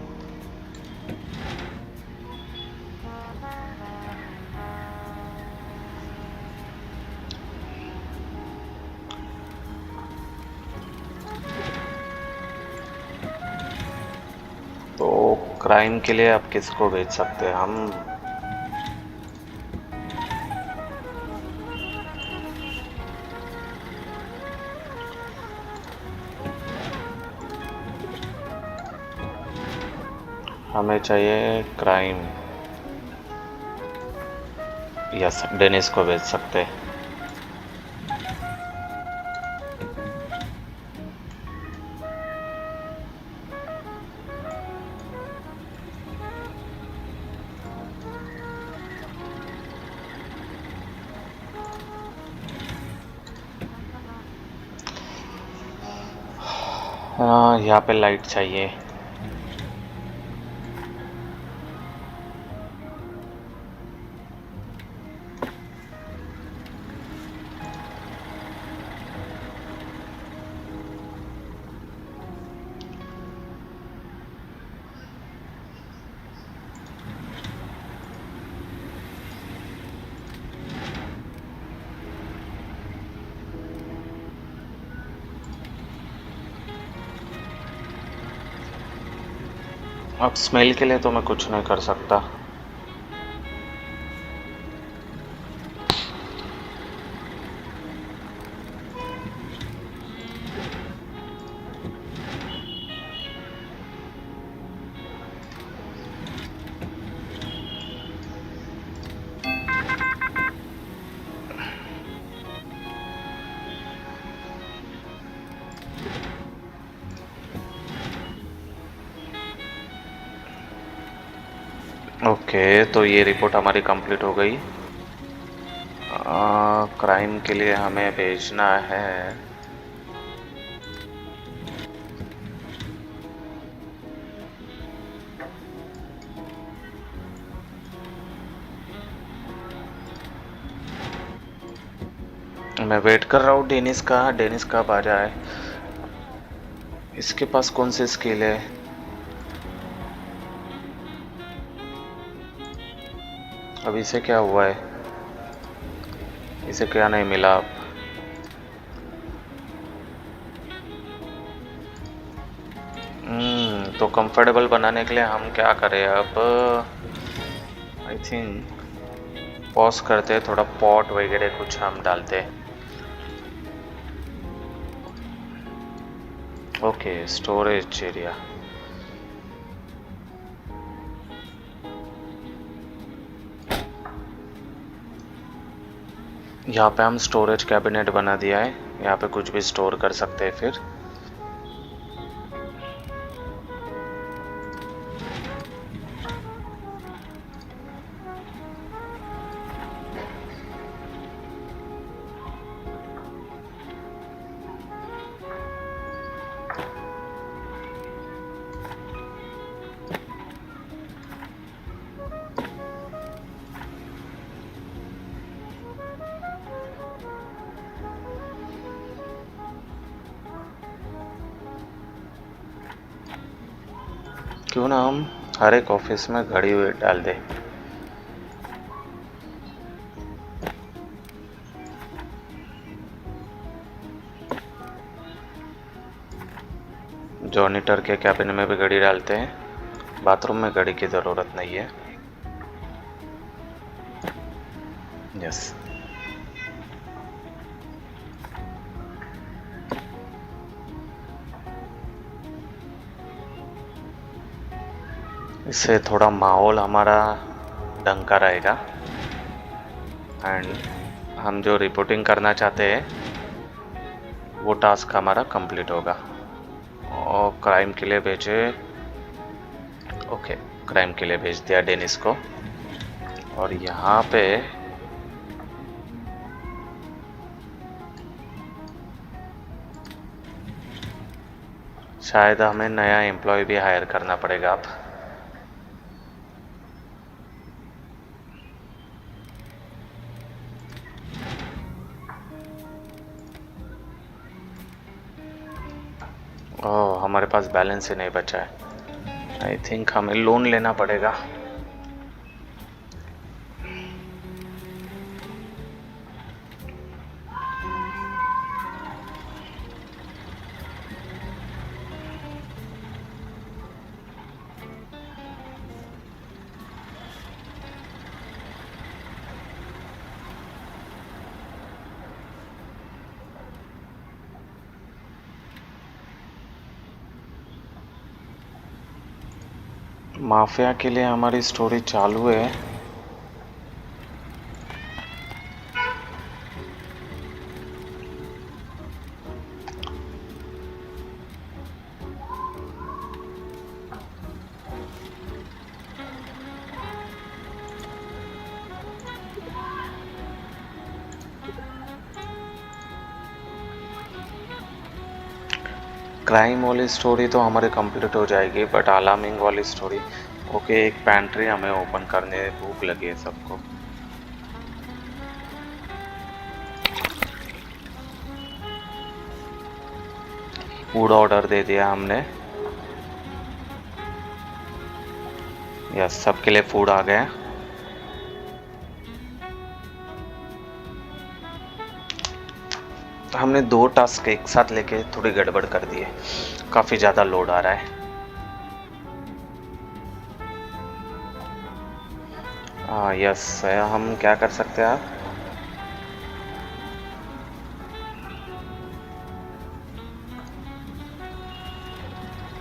तो क्राइम के लिए आप किसको भेज सकते हैं हम? हमें चाहिए क्राइम। यस, डेनिस को भेज सकते हैं। यहाँ पे लाइट चाहिए। अब स्मेल के लिए तो मैं कुछ नहीं कर सकता। ओके, तो ये रिपोर्ट हमारी कंप्लीट हो गई। क्राइम के लिए हमें भेजना है। मैं वेट कर रहा हूँ डेनिस का। डेनिस कब आ जाए। इसके पास कौन सी स्किल है। अब इसे क्या हुआ है। इसे क्या नहीं मिला अब। तो कंफर्टेबल बनाने के लिए हम क्या करें अब। आई थिंक पॉज करते थोड़ा पॉट वगैरह कुछ हम डालते। Okay storage area. यहाँ पे हम स्टोरेज कैबिनेट बना दिया है। यहाँ पे कुछ भी स्टोर कर सकते हैं फिर। क्यों ना हम हर एक ऑफिस में घड़ी डाल दें। जॉनिटर के कैबिन में भी घड़ी डालते हैं। बाथरूम में घड़ी की ज़रूरत नहीं है। यस इससे थोड़ा माहौल हमारा ढंग का रहेगा। एंड हम जो रिपोर्टिंग करना चाहते हैं वो टास्क हमारा कंप्लीट होगा। और क्राइम के लिए भेजे। ओके क्राइम के लिए भेज दिया डेनिस को। और यहाँ पे शायद हमें नया एम्प्लॉय भी हायर करना पड़ेगा अब। ओह हमारे पास बैलेंस ही नहीं बचा है। आई थिंक हमें लोन लेना पड़ेगा। माफिया के लिए हमारी स्टोरी चालू है। क्राइम वाली स्टोरी तो हमारी कंप्लीट हो जाएगी बट अलार्मिंग वाली स्टोरी। ओके एक पैंट्री हमें ओपन करने भूख लगी है सबको। फूड ऑर्डर दे दिया हमने। यस सबके लिए फूड आ गया। हमने 2 टास्क एक साथ लेके थोड़ी गड़बड़ कर दी है। काफ़ी ज़्यादा लोड आ रहा है। यस हम क्या कर सकते हैं आप।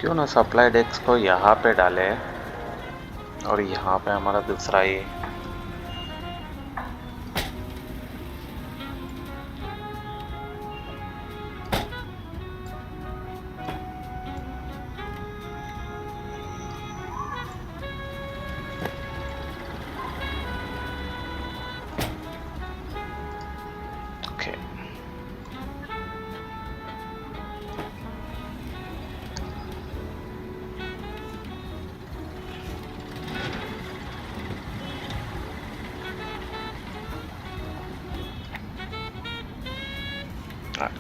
क्यों ना सप्लाई डेस्क को यहाँ पे डाले और यहाँ पे हमारा दूसरा ही। Okay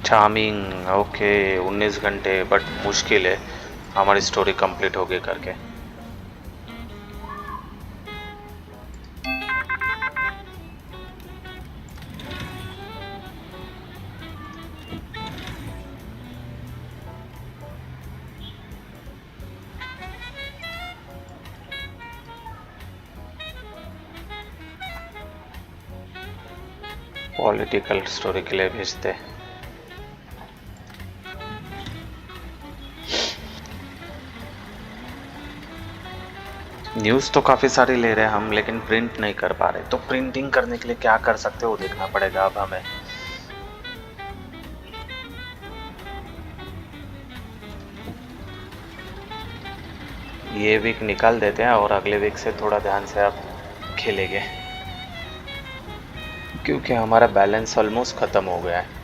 charming, okay. 19 घंटे, बट मुश्किल है हमारी स्टोरी कंप्लीट होगी करके। पॉलिटिकल स्टोरी के लिए भेजते। न्यूज़ तो काफ़ी सारी ले रहे हैं हम, लेकिन प्रिंट नहीं कर पा रहे। तो प्रिंटिंग करने के लिए क्या कर सकते हो वो देखना पड़ेगा अब हमें। ये वीक निकाल देते हैं और अगले वीक से थोड़ा ध्यान से आप खेलेंगे, क्योंकि हमारा बैलेंस ऑलमोस्ट ख़त्म हो गया है।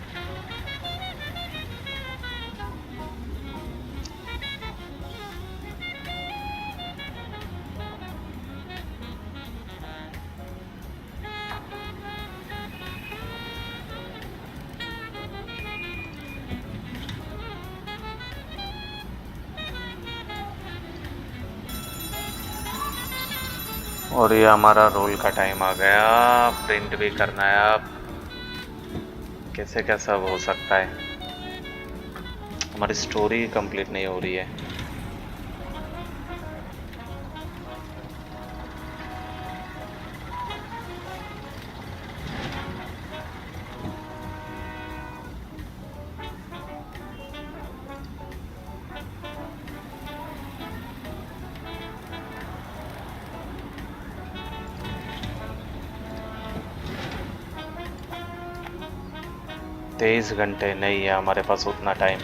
और ये हमारा रोल का टाइम आ गया, प्रिंट भी करना है अब। कैसे क्या सब हो सकता है, हमारी स्टोरी कंप्लीट नहीं हो रही है। तेईस घंटे नहीं है हमारे पास उतना टाइम।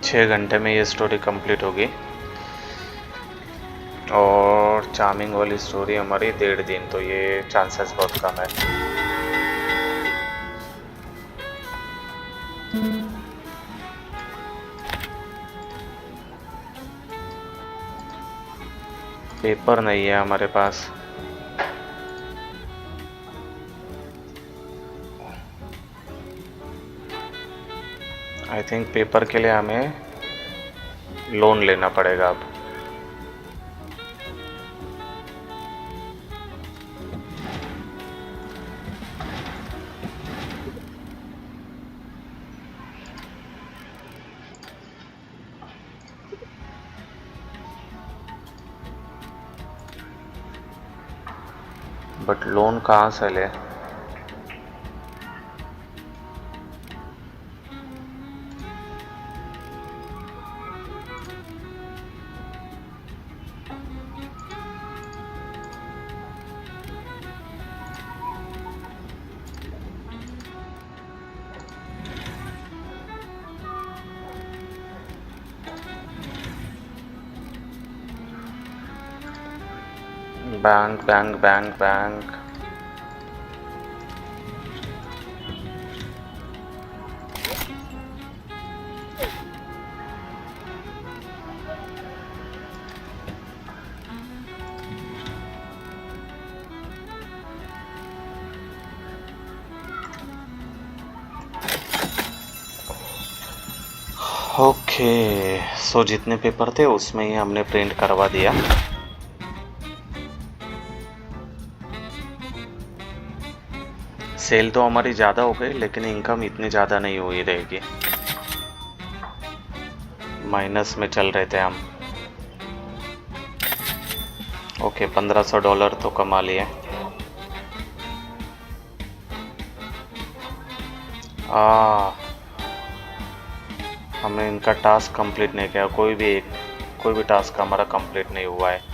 छः घंटे में ये स्टोरी कंप्लीट होगी, और चार्मिंग वाली स्टोरी हमारी 1.5 दिन, तो ये चांसेस बहुत कम है। पेपर नहीं है हमारे पास। आई थिंक पेपर के लिए हमें लोन लेना पड़ेगा अब। बट लोन कहाँ से ले? Bank bank bank bank. Okay, so जितने पेपर थे उसमें ही हमने प्रिंट करवा दिया। सेल तो हमारी ज़्यादा हो गई, लेकिन इनकम इतनी ज़्यादा नहीं हुई रहेगी। माइनस में चल रहे थे हम। ओके, $1500 तो कमा लिए। हमने इनका टास्क कंप्लीट नहीं किया, कोई भी टास्क हमारा कंप्लीट नहीं हुआ है।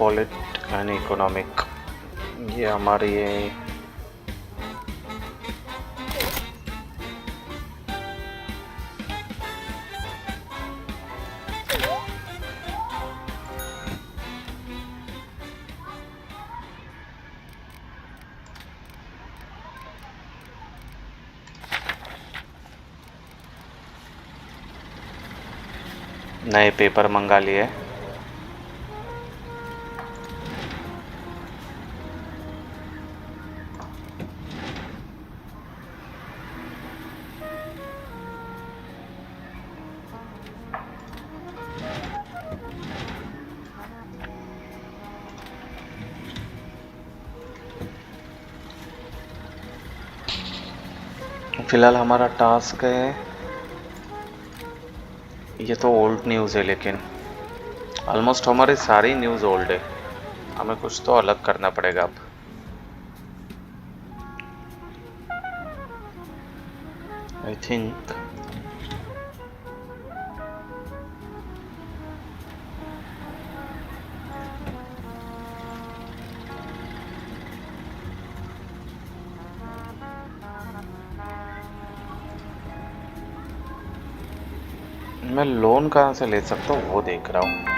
पॉलिट एंड इकोनॉमिक, ये हमारी ये नए पेपर मंगा लिए। फिलहाल हमारा टास्क है, ये तो ओल्ड न्यूज़ है लेकिन ऑलमोस्ट हमारी सारी न्यूज़ ओल्ड है, हमें कुछ तो अलग करना पड़ेगा अब। आई थिंक मैं लोन कहाँ से ले सकता हूँ वो देख रहा हूँ।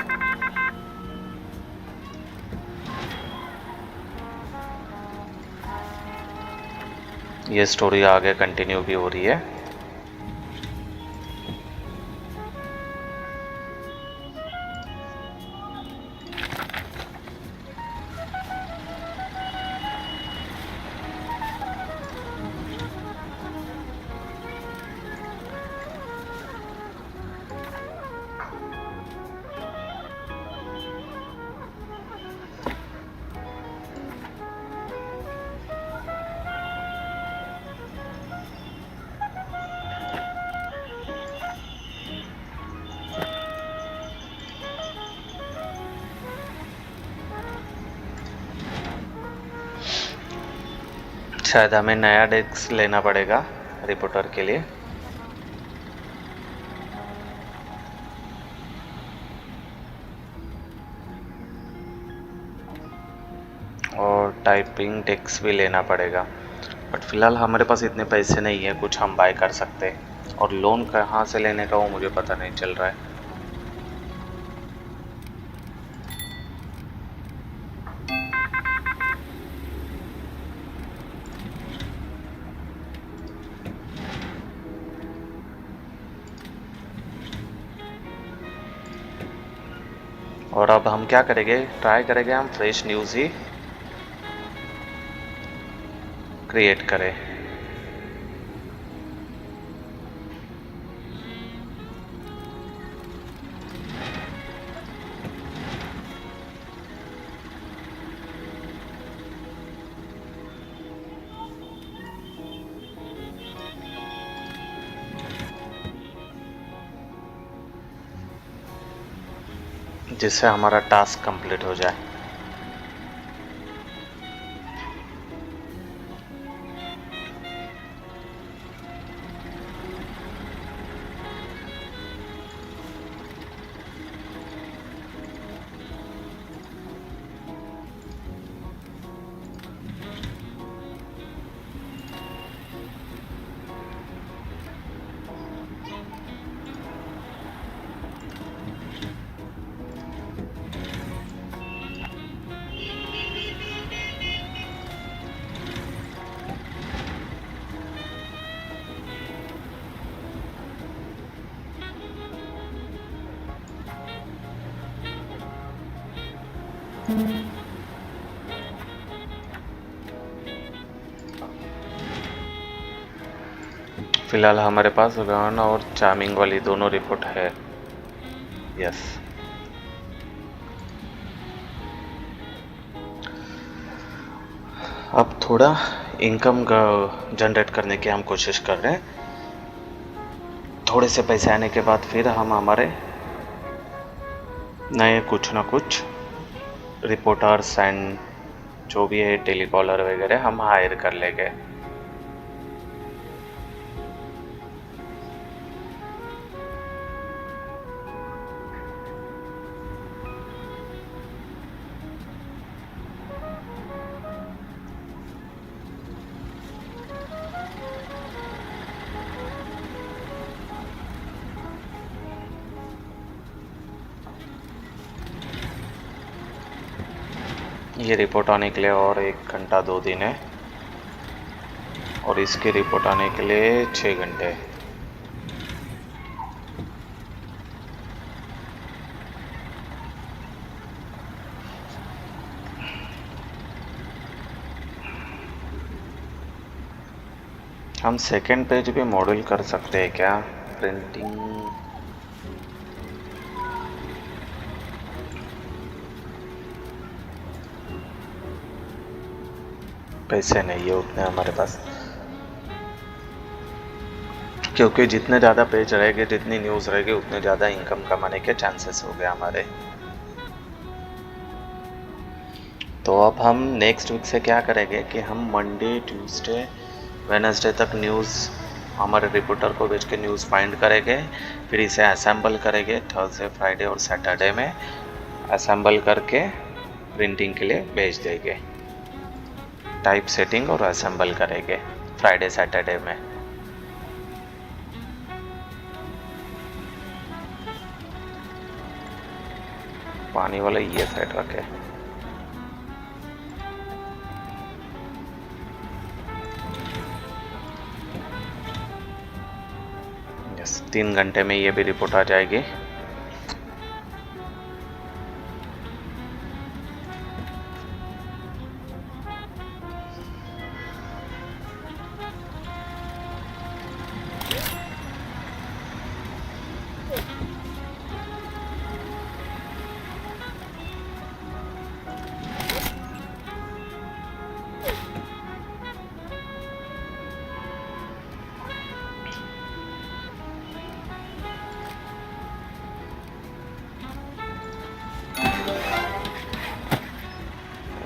ये स्टोरी आगे कंटिन्यू भी हो रही है। शायद हमें नया डेस्क लेना पड़ेगा रिपोर्टर के लिए। और टाइपिंग डेस्क भी लेना पड़ेगा, बट फिलहाल हमारे पास इतने पैसे नहीं है कुछ हम बाय कर सकते, और लोन कहाँ से लेने का वो मुझे पता नहीं चल रहा है। और अब हम क्या करेंगे, ट्राई करेंगे हम फ्रेश न्यूज़ ही क्रिएट करें। जिससे हमारा टास्क कंप्लीट हो जाए। फिलहाल हमारे पास रन और चार्मिंग वाली दोनों रिपोर्ट है। यस, अब थोड़ा इनकम जनरेट करने की हम कोशिश कर रहे हैं। थोड़े से पैसे आने के बाद फिर हम हमारे नए कुछ ना कुछ रिपोर्टर्स एंड जो भी है टेलीकॉलर वगैरह हम हायर कर लेंगे। ये रिपोर्ट आने के लिए और 1 घंटा 2 दिन है, और इसकी रिपोर्ट आने के लिए 6 घंटे। हम सेकंड पेज भी मॉड्यूल कर सकते हैं क्या? प्रिंटिंग पैसे नहीं है उतने हमारे पास, क्योंकि जितने ज़्यादा पेज रहेंगे, जितनी न्यूज़ रहेगी, उतने ज़्यादा इनकम कमाने के चांसेस हो गए हमारे। तो अब हम नेक्स्ट वीक से क्या करेंगे कि हम मंडे ट्यूसडे वेडनेसडे तक न्यूज़ हमारे रिपोर्टर को भेज के न्यूज़ फाइंड करेंगे, फिर इसे असेंबल करेंगे थर्सडे फ्राइडे और सैटरडे में, असेंबल करके प्रिंटिंग के लिए भेज देंगे। टाइप सेटिंग और असेंबल करेंगे फ्राइडे सैटरडे में। पानी वाला ये साइड रखे। यस, 3 घंटे में ये भी रिपोर्ट आ जाएगी।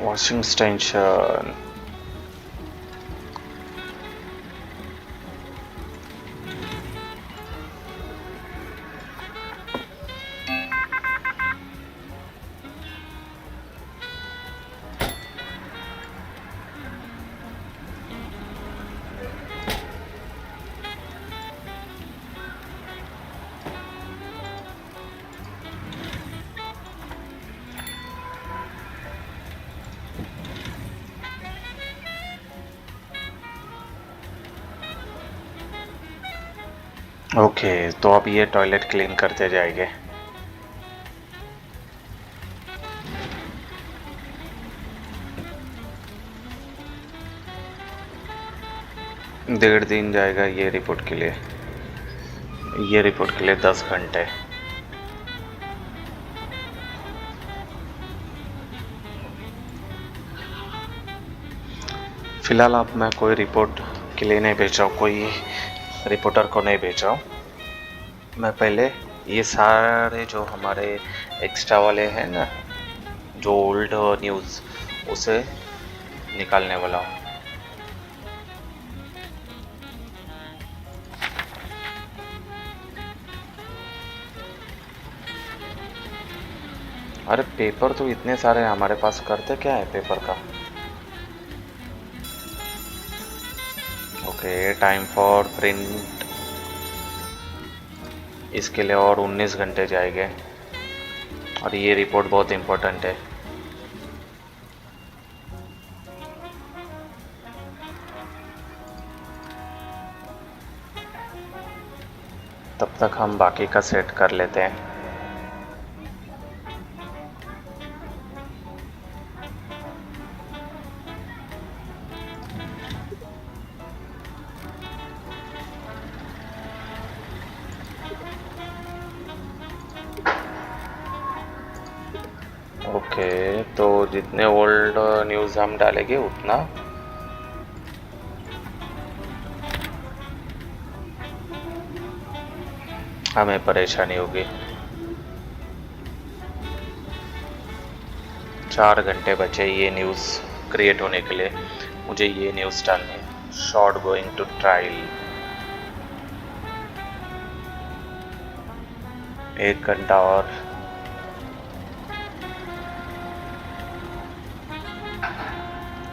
washing station. ओके, तो अब ये टॉयलेट क्लीन करते जाएंगे। डेढ़ दिन जाएगा ये रिपोर्ट के लिए, ये रिपोर्ट के लिए 10 घंटे। फिलहाल अब मैं कोई रिपोर्ट के लिए नहीं भेज रहा हूँ, कोई रिपोर्टर को नहीं भेज रहा हूँ। मैं पहले ये सारे जो हमारे एक्स्ट्रा वाले हैं ना, जो ओल्ड न्यूज़, उसे निकालने वाला हूँ। अरे पेपर तो इतने सारे हमारे पास, करते क्या है पेपर का? ओके, टाइम फॉर प्रिंट, इसके लिए और 19 घंटे जाएंगे, और ये रिपोर्ट बहुत इम्पोर्टेंट है। तब तक हम बाकी का सेट कर लेते हैं। ओके, तो जितने ओल्ड न्यूज़ हम डालेंगे उतना हमें परेशानी होगी। 4 घंटे बचे ये न्यूज़ क्रिएट होने के लिए। मुझे ये न्यूज़ डालनी है, शॉर्ट गोइंग टू ट्रायल। 1 घंटा और।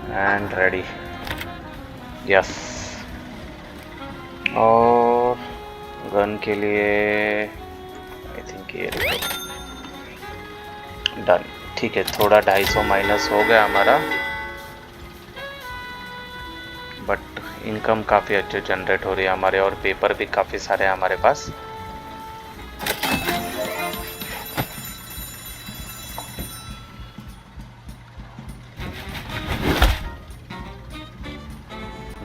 And ready. यस। और गन के लिए आई थिंक ये डन। ठीक है, थोड़ा 250 माइनस हो गया हमारा, बट इनकम काफ़ी अच्छी जनरेट हो रही है हमारे, और पेपर भी काफ़ी सारे हैं हमारे पास।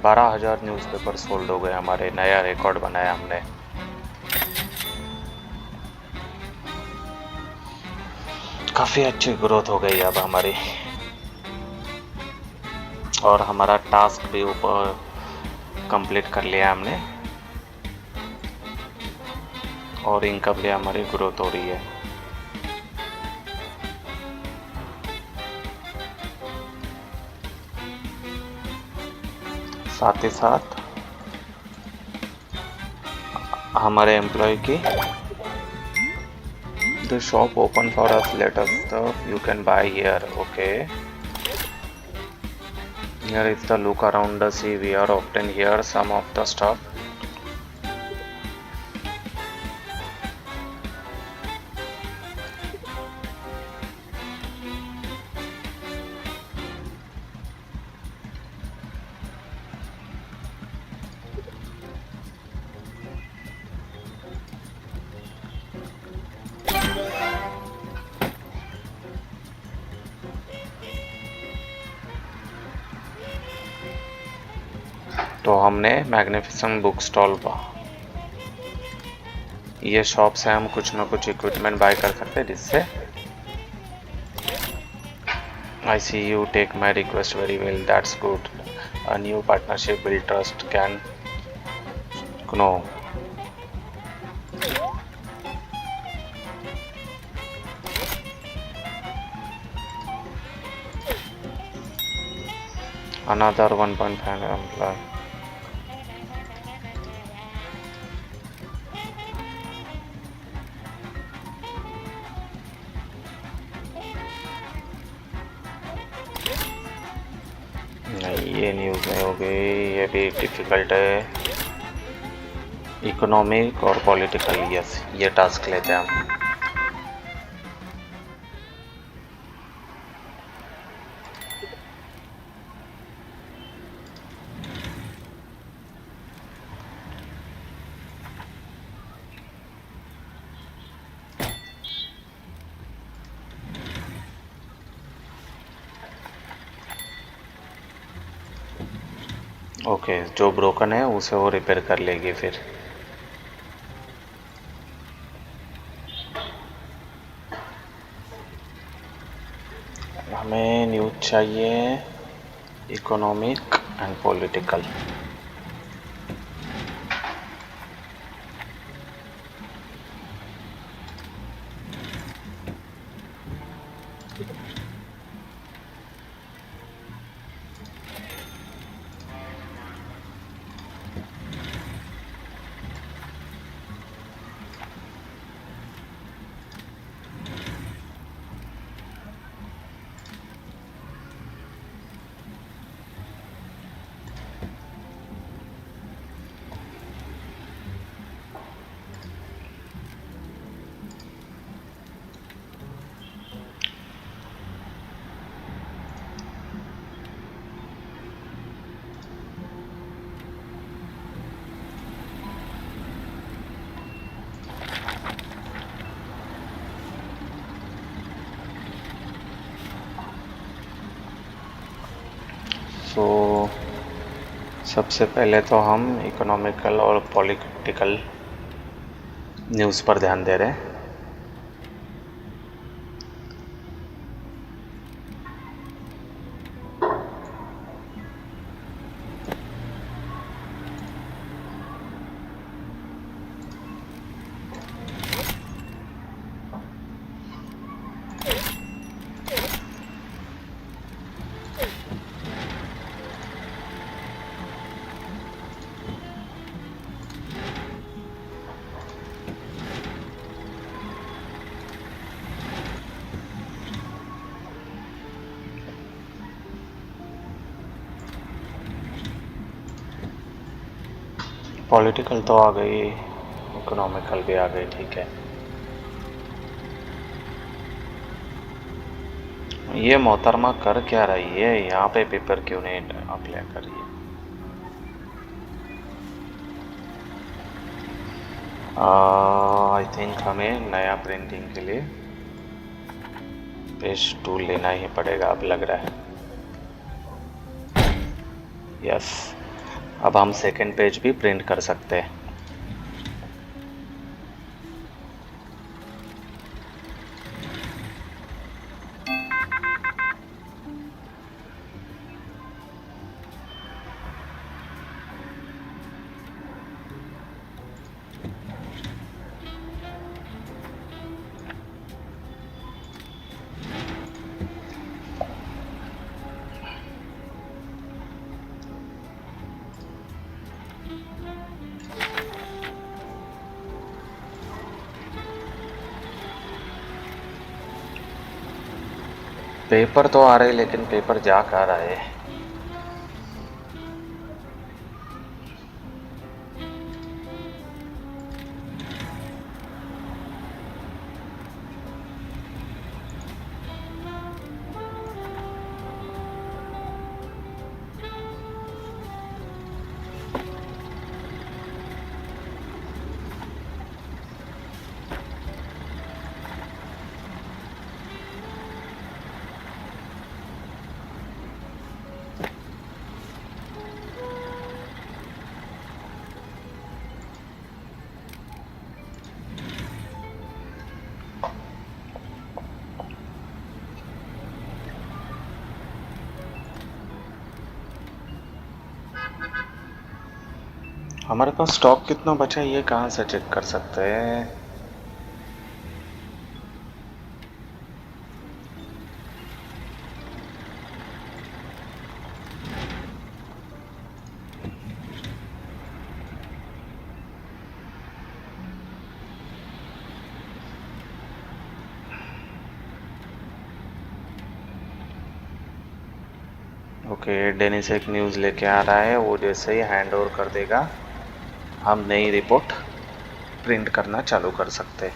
बारह 12,000 न्यूज़पेपर सोल्ड हो गए हमारे, नया रिकॉर्ड बनाया हमने। काफ़ी अच्छी ग्रोथ हो गई अब हमारी, और हमारा टास्क भी ऊपर कंप्लीट कर लिया हमने, और इनकम भी हमारी ग्रोथ हो रही है। साथ ही साथ हमारे एम्प्लॉय की the shop open for us, let us stuff you can buy here. Okay, here is the look around the sea, we are often here some of the stuff. तो हमने मैग्निफिसेंट बुक स्टॉल पर, ये shop से हम कुछ ना कुछ equipment bye कर सकते हैं, जिससे I see you take my request very well, that's good. A new partnership build trust can grow. Another 1.5 employee. नहीं, ये न्यूज़ नहीं हो गई, ये भी डिफ़िकल्ट है। इकोनॉमिक और पॉलिटिकल, यस, ये टास्क लेते हैं हम। ओके, जो ब्रोकन है उसे वो रिपेयर कर लेगी फिर। हमें न्यूज़ चाहिए इकोनॉमिक एंड पॉलिटिकल। सो सबसे पहले तो हम इकोनॉमिकल और पॉलिटिकल न्यूज़ पर ध्यान दे रहे हैं। पॉलिटिकल तो आ गई, इकोनॉमिकल भी आ गई, ठीक है। ये मोहतरमा कर क्या रही है यहाँ पे? पेपर क्यों नहीं अप्लाई कर रही है? आई थिंक हमें नया प्रिंटिंग के लिए पेज टूल लेना ही पड़ेगा, अब लग रहा है। यस, अब हम सेकंड पेज भी प्रिंट कर सकते हैं। पेपर तो आ रहे लेकिन पेपर जा कहाँ रहा है? हमारे पास स्टॉक कितना बचा है ये कहाँ से चेक कर सकते हैं? ओके, डेनिस एक न्यूज़ लेके आ रहा है, वो जैसे ही हैंड ओवर कर देगा हम नई रिपोर्ट प्रिंट करना चालू कर सकते हैं।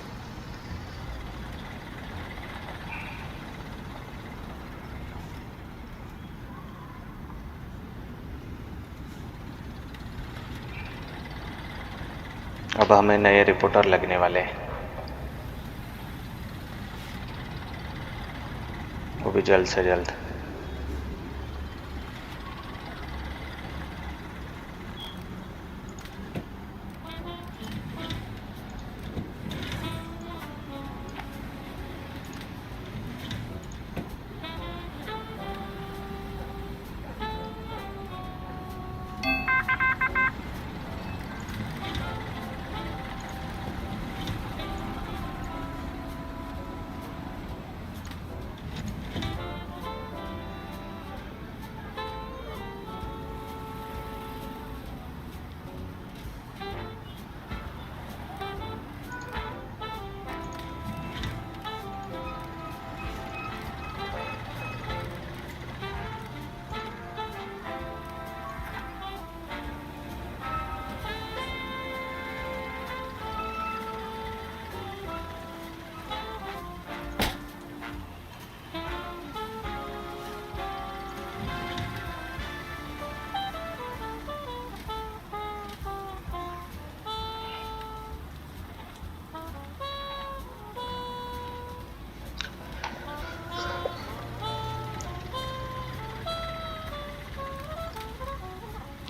अब हमें नए रिपोर्टर लगने वाले हैं, वो भी जल्द से जल्द।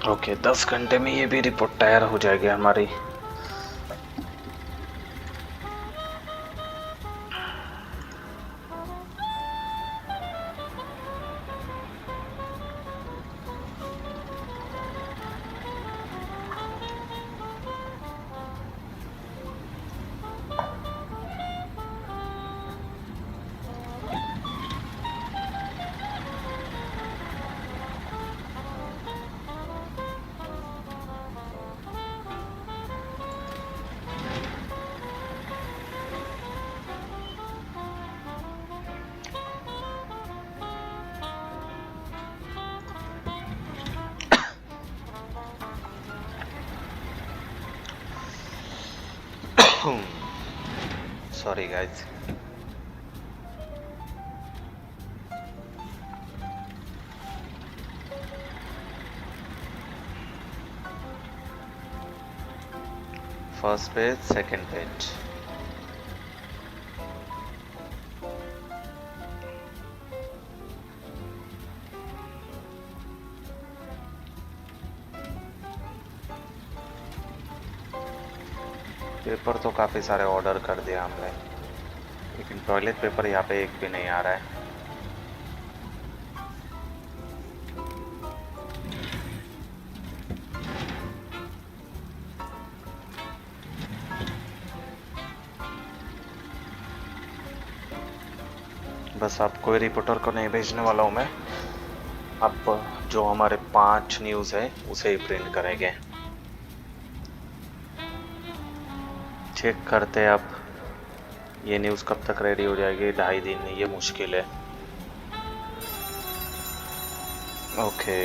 ओके, 10 घंटे में ये भी रिपोर्ट तैयार हो जाएगी हमारी। Sorry guys. First page, second page. Paper तो काफ़ी सारे ऑर्डर कर दिया हमने, लेकिन टॉयलेट पेपर यहाँ पे एक भी नहीं आ रहा है। बस अब कोई रिपोर्टर को नहीं भेजने वाला हूँ मैं। अब जो हमारे 5 न्यूज़ है उसे ही प्रिंट करेंगे। चेक करते हैं अब ये न्यूज़ कब तक रेडी हो जाएगी। 2.5 दिन, ये मुश्किल है। ओके,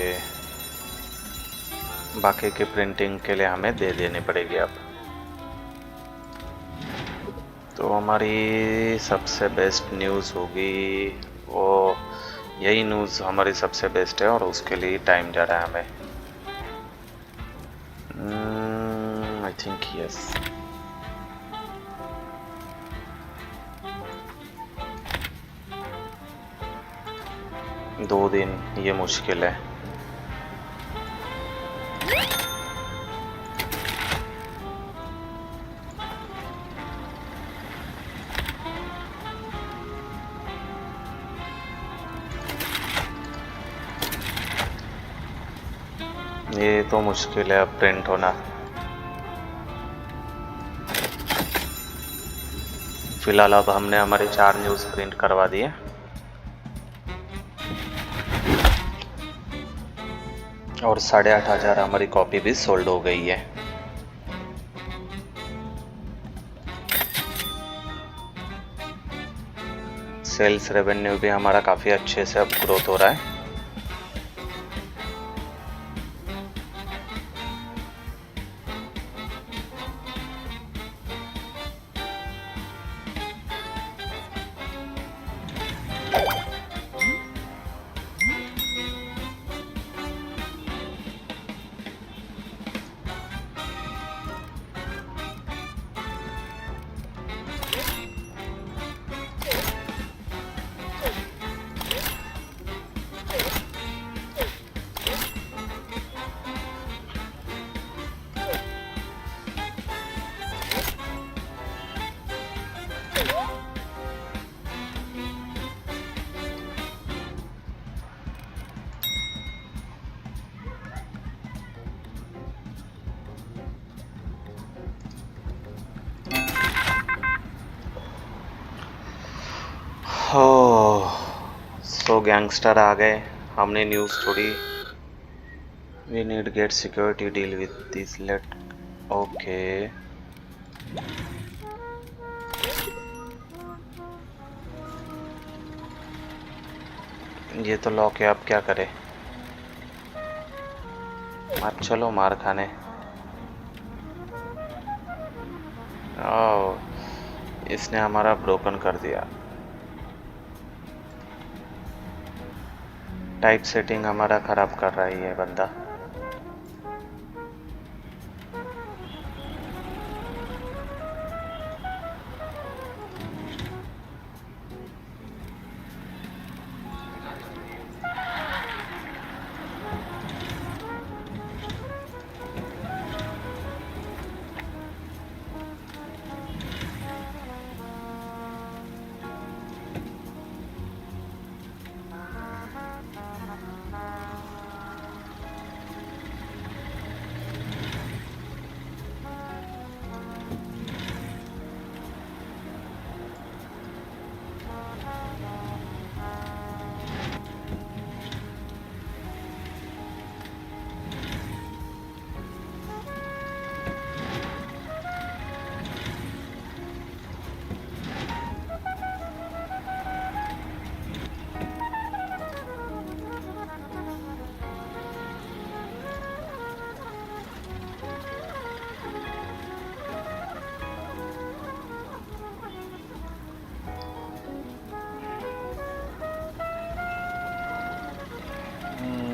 बाकी की प्रिंटिंग के लिए हमें दे देनी पड़ेगी अब। तो हमारी सबसे बेस्ट न्यूज़ होगी वो, यही न्यूज़ हमारी सबसे बेस्ट है और उसके लिए टाइम जा रहा है हमें। I think yes. दो दिन, ये मुश्किल है। ये तो मुश्किल है अब प्रिंट होना। फिलहाल अब हमने हमारे 4 न्यूज़ प्रिंट करवा दिए और 8,500 हमारी कॉपी भी सोल्ड हो गई है। सेल्स रेवेन्यू भी हमारा काफ़ी अच्छे से अब ग्रोथ हो रहा है। सो गैंगस्टर आ गए, हमने न्यूज़ छोड़ी। We need get security deal with this late. Okay, ये तो लॉक है, अब क्या करें। अब चलो मार खाने। ओह, इसने हमारा ब्रोकन कर दिया। टाइप सेटिंग हमारा ख़राब कर रहा है ये बंदा।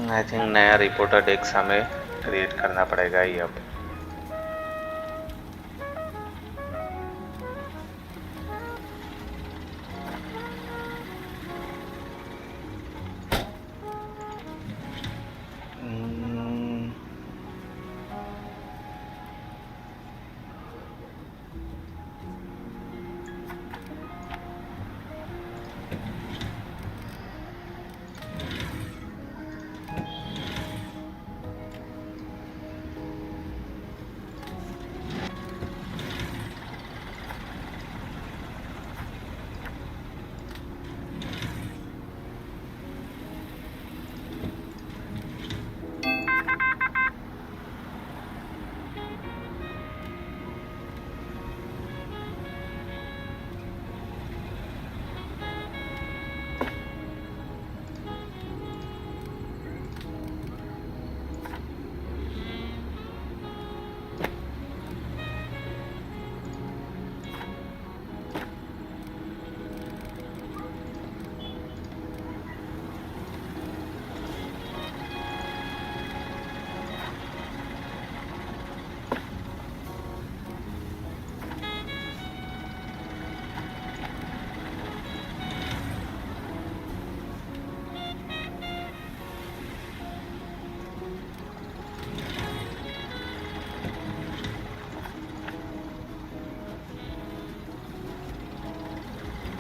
आई थिंक नया रिपोर्टर डेस्क हमें क्रिएट करना पड़ेगा ही अब।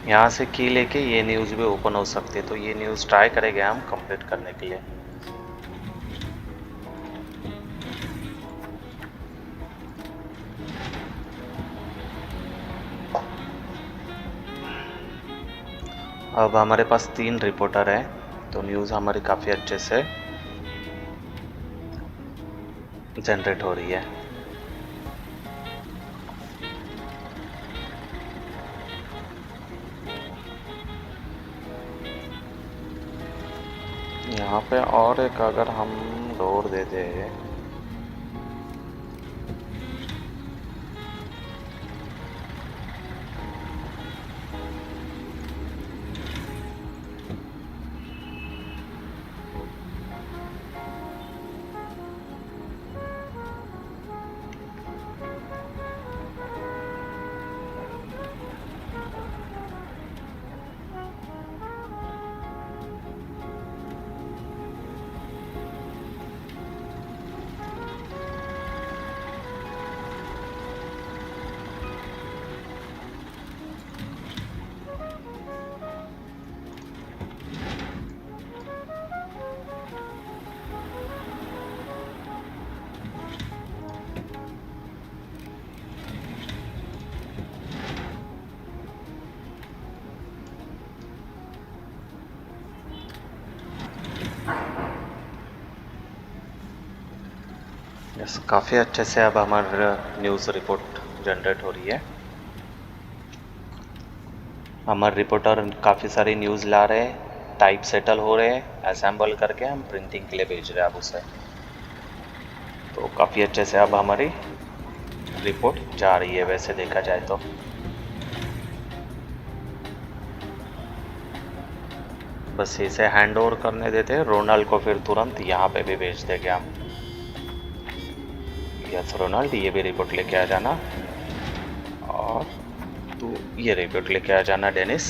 यहाँ से की लेके ये न्यूज़ भी ओपन हो सकती है, तो ये न्यूज़ ट्राई करेंगे हम कंप्लीट करने के लिए। अब हमारे पास 3 रिपोर्टर हैं, तो न्यूज़ हमारी काफ़ी अच्छे से जनरेट हो रही है। यहाँ पे और एक अगर हम डोर दे दे, यस, काफ़ी अच्छे से अब हमारा न्यूज़ रिपोर्ट जनरेट हो रही है। हमारे रिपोर्टर काफ़ी सारी न्यूज़ ला रहे हैं, टाइप सेटल हो रहे हैं, असेंबल करके हम प्रिंटिंग के लिए भेज रहे हैं अब उसे। तो काफ़ी अच्छे से अब हमारी रिपोर्ट जा रही है वैसे देखा जाए तो। बस इसे हैंड ओवर करने देते हैं रोनाल्ड को, फिर तुरंत यहाँ पे भी भेज देंगे हम। यस रोनाल्ड, ये भी रिपोर्ट लेके आ जाना, और तू ये रिपोर्ट लेके आ जाना डेनिस।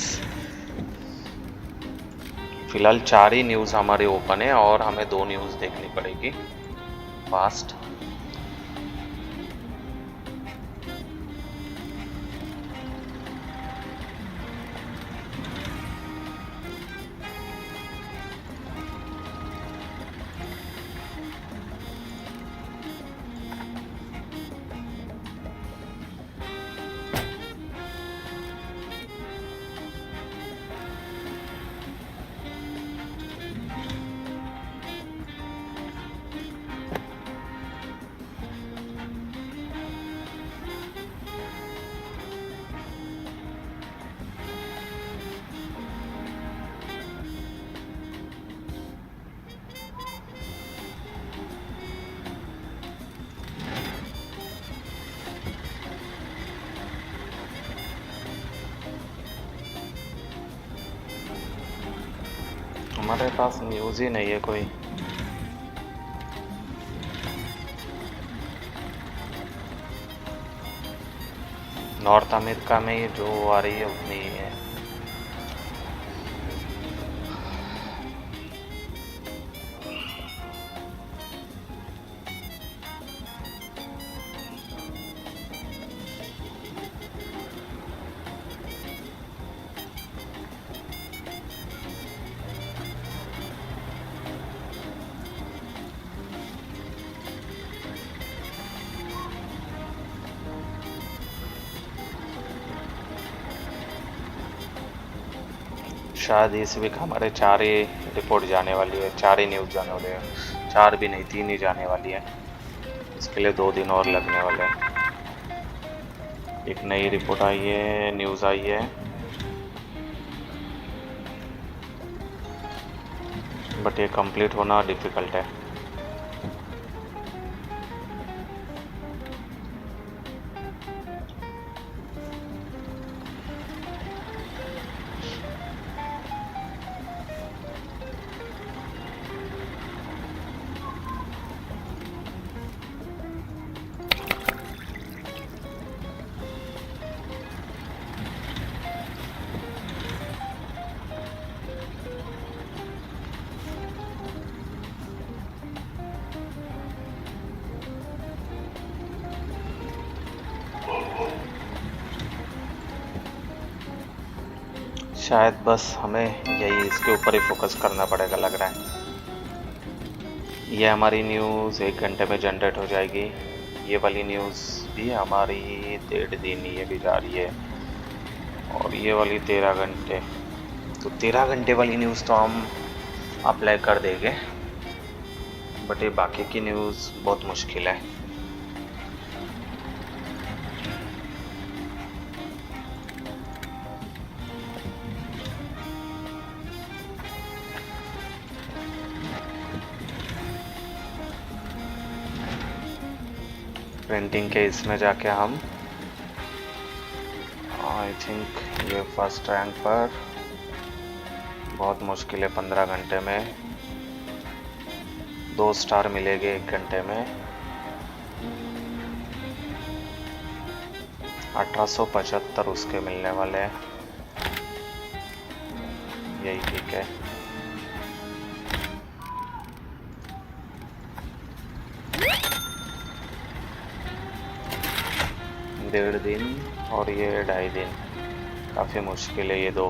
फिलहाल 4 ही न्यूज़ हमारे ओपन है और हमें 2 न्यूज़ देखनी पड़ेगी फास्ट। हमारे पास न्यूज़ ही नहीं है कोई। नॉर्थ अमेरिका में जो आ रही है उतनी ही है। शायद इस वीक हमारे 4 ही रिपोर्ट जाने वाली है, 4 ही न्यूज़ जाने वाले हैं। 4 भी नहीं, 3 ही जाने वाली है। इसके लिए 2 दिन और लगने वाले हैं। एक नई रिपोर्ट आई है, न्यूज़ आई है, बट ये कंप्लीट होना डिफ़िकल्ट है। शायद बस हमें यही इसके ऊपर ही फोकस करना पड़ेगा लग रहा है। ये हमारी न्यूज़ 1 घंटे में जनरेट हो जाएगी। ये वाली न्यूज़ भी हमारी 1.5 दिन ये भी जा रही है, और ये वाली 13 घंटे। तो 13 घंटे वाली न्यूज़ तो हम अप्लाई कर देंगे, बट ये बाकी की न्यूज़ बहुत मुश्किल है। प्रिंटिंग के इसमें जाके हम आई थिंक ये फर्स्ट रैंक पर बहुत मुश्किल है। 15 घंटे में 2 स्टार मिलेंगे 1 घंटे में। 1875 उसके मिलने वाले हैं। यही ठीक है। डेढ़ दिन और ये 2.5 दिन, काफ़ी मुश्किल है ये दो।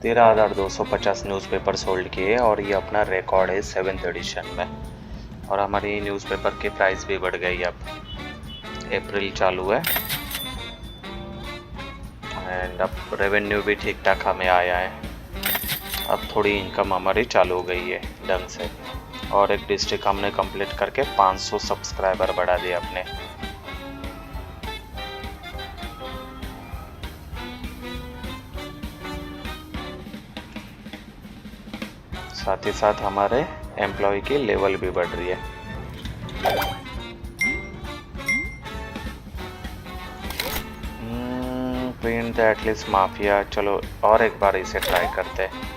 तेरह 13,250 न्यूज़पेपर सोल्ड किए, और ये अपना रिकॉर्ड है 7th एडिशन में। और हमारी न्यूज़पेपर की प्राइस भी बढ़ गई। अब अप्रैल चालू है एंड अब रेवेन्यू भी ठीक ठाक हमें आया है। अब थोड़ी इनकम हमारी चालू हो गई है ढंग से। और एक डिस्ट्रिक्ट हमने कंप्लीट करके 500 सब्सक्राइबर बढ़ा दिए अपने। साथ ही साथ हमारे एम्प्लॉय की लेवल भी बढ़ रही है। प्रिंट एटलीस्ट माफिया, चलो और एक बार इसे ट्राई करते हैं।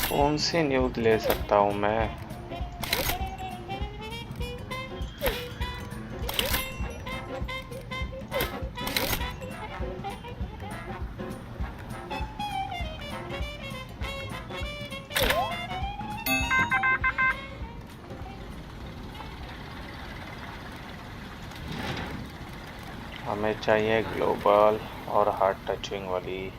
कौन सी न्यूज़ ले सकता हूँ मैं? हमें चाहिए ग्लोबल और हार्ट टचिंग वाली।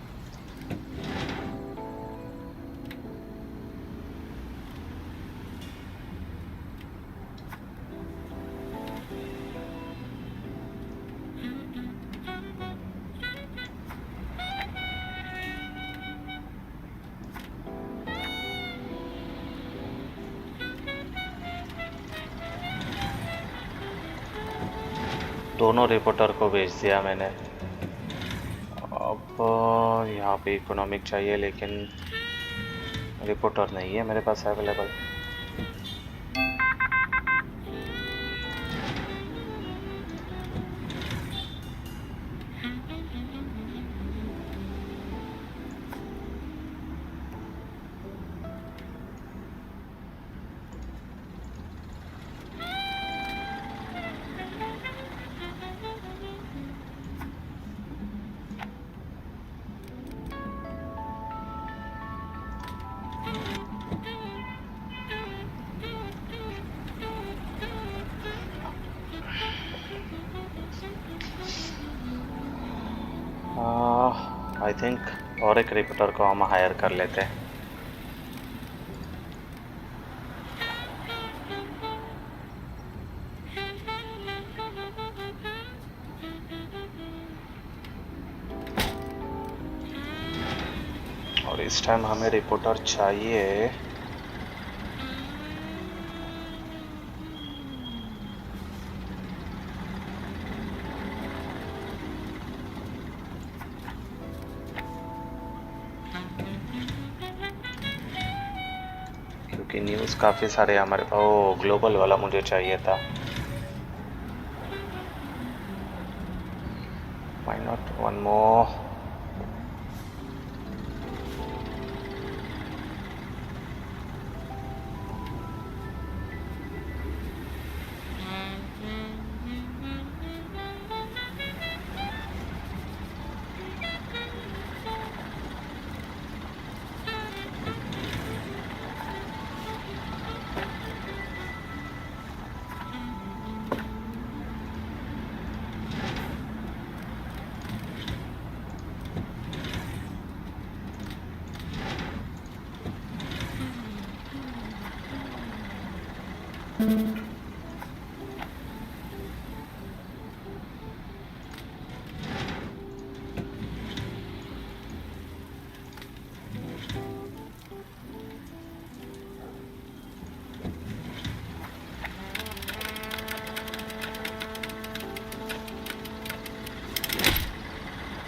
दोनों रिपोर्टर को भेज दिया मैंने। अब यहाँ पे इकोनॉमिक चाहिए, लेकिन रिपोर्टर नहीं है मेरे पास अवेलेबल। आई थिंक और एक रिपोर्टर को हम हायर कर लेते हैं। और इस टाइम हमें रिपोर्टर चाहिए क्योंकि न्यूज़ काफ़ी सारे हमारे पास। ओ ग्लोबल वाला मुझे चाहिए था। Why not one more.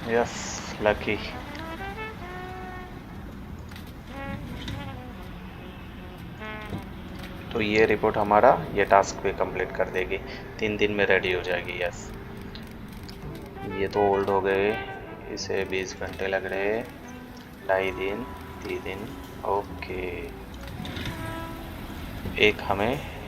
Yes lucky. तो ये रिपोर्ट हमारा ये टास्क भी कंप्लीट कर देगी, 3 दिन में रेडी हो जाएगी। यस ये तो ओल्ड हो गए, इसे 20 घंटे लग रहे, 2.5 दिन 3 दिन। ओके एक हमें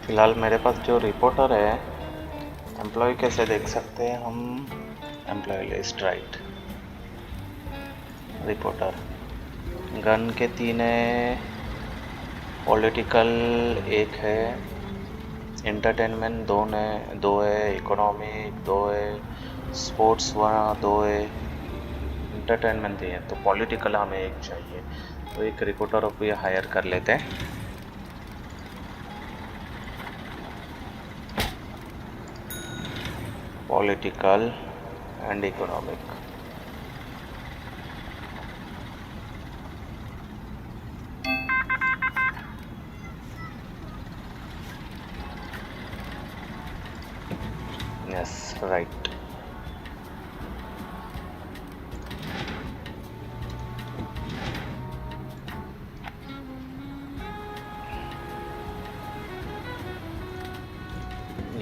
फिलहाल मेरे पास जो रिपोर्टर है, एम्प्लॉय कैसे देख सकते हैं हम? एम्प्लॉय लिस्ट राइट, रिपोर्टर गन के 3 है, पॉलिटिकल 1 है, एंटरटेनमेंट 2 है, इकोनॉमिक 2 है, स्पोर्ट्स 2 है, एंटरटेनमेंट 3 है। तो पॉलिटिकल हमें 1 चाहिए, तो एक रिपोर्टर को ये हायर कर लेते हैं। Political and economic. Yes right.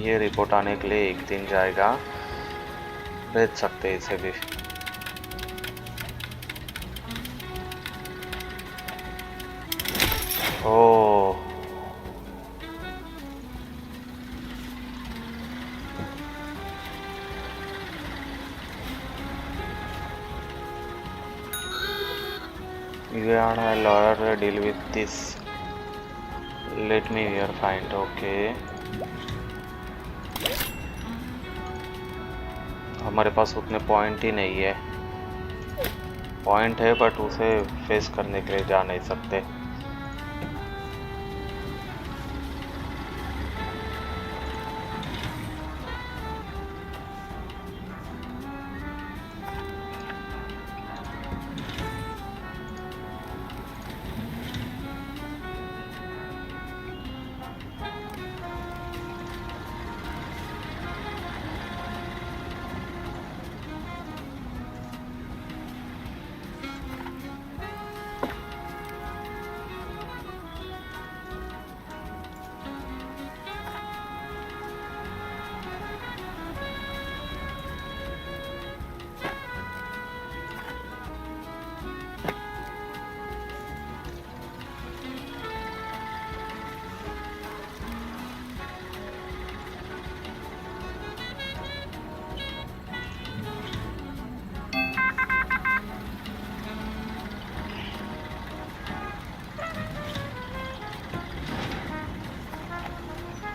ये रिपोर्ट आने के लिए 1 दिन जाएगा, भेज सकते हैं इसे भी। ओ you are a lawyer, deal with this, let me hear find। Okay हमारे पास उतने पॉइंट ही नहीं है, पॉइंट है बट उसे फेस करने के लिए जा नहीं सकते।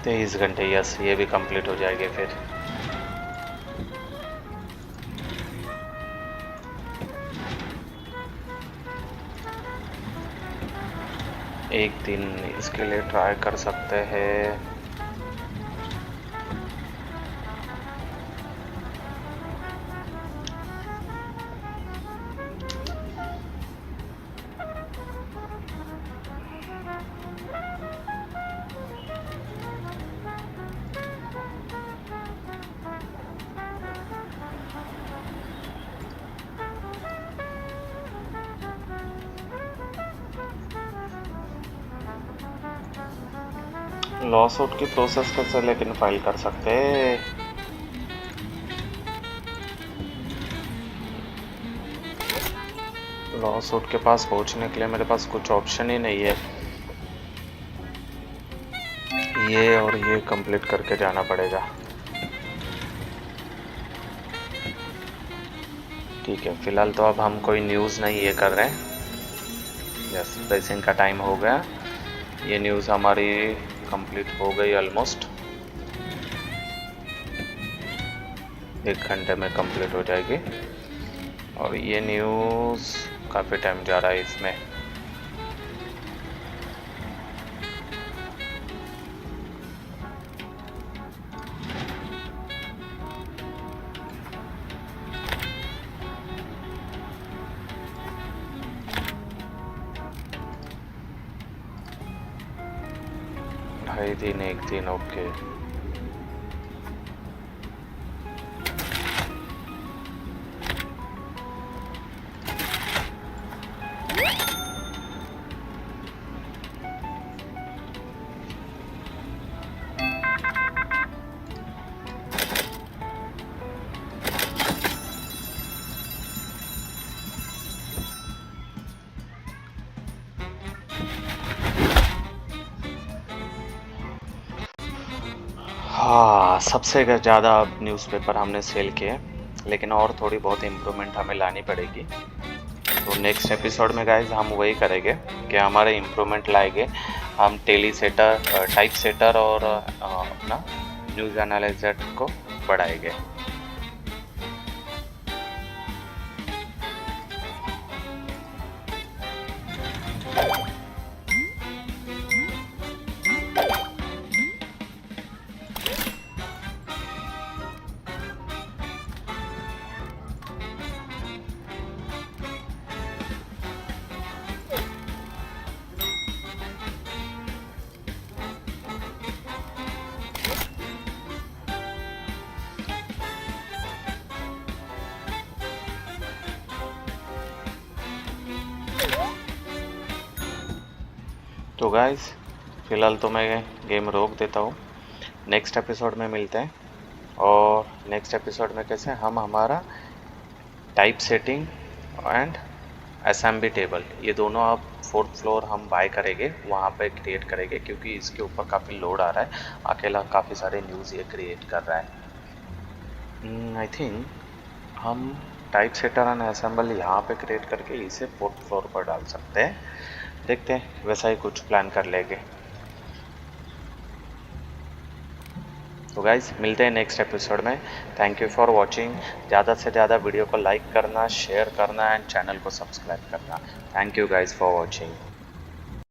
23 घंटे, यस, ये भी कंप्लीट हो जाएगी फिर। एक दिन इसके लिए ट्राई कर सकते हैं। लॉ सूट की प्रोसेस कैसे लेकिन फाइल कर सकते हैं? लॉ सूट के पास पहुंचने के लिए मेरे पास कुछ ऑप्शन ही नहीं है। ये और ये कंप्लीट करके जाना पड़ेगा। ठीक है, फिलहाल तो अब हम कोई न्यूज़ नहीं ये कर रहे हैं। यस, प्रेसिंग का टाइम हो गया। ये न्यूज़ हमारी कंप्लीट हो गई ऑलमोस्ट। 1 घंटे में कंप्लीट हो जाएगी। और ये न्यूज़ काफ़ी टाइम जा रहा है इसमें। ढाई दिन, 1 दिन, ओके। हाँ, सबसे ज़्यादा न्यूज़पेपर हमने सेल किए, लेकिन और थोड़ी बहुत इम्प्रूवमेंट हमें लानी पड़ेगी। तो नेक्स्ट एपिसोड में गाइज हम वही करेंगे कि हमारे इम्प्रूवमेंट लाएंगे। हम टेली सेटर, टाइप सेटर और अपना न्यूज़ एनालाइजर को बढ़ाएंगे। तो गाइस, फ़िलहाल तो मैं गेम रोक देता हूँ। नेक्स्ट एपिसोड में मिलते हैं। और नेक्स्ट एपिसोड में कैसे हम हमारा type setting and assembly table, ये दोनों आप 4th फ्लोर हम बाय करेंगे, वहाँ पे क्रिएट करेंगे, क्योंकि इसके ऊपर काफ़ी लोड आ रहा है। अकेला काफ़ी सारे न्यूज़ ये क्रिएट कर रहा है। आई थिंक हम टाइप सेटर एंड असेंबल यहाँ पे क्रिएट करके इसे 4th फ्लोर पर डाल सकते हैं। देखते हैं, वैसा ही कुछ प्लान कर लेंगे। तो गाइस, मिलते हैं नेक्स्ट एपिसोड में। Thank you for watching. ज़्यादा से ज़्यादा वीडियो को लाइक करना, शेयर करना एंड चैनल को सब्सक्राइब करना। Thank you guys for watching.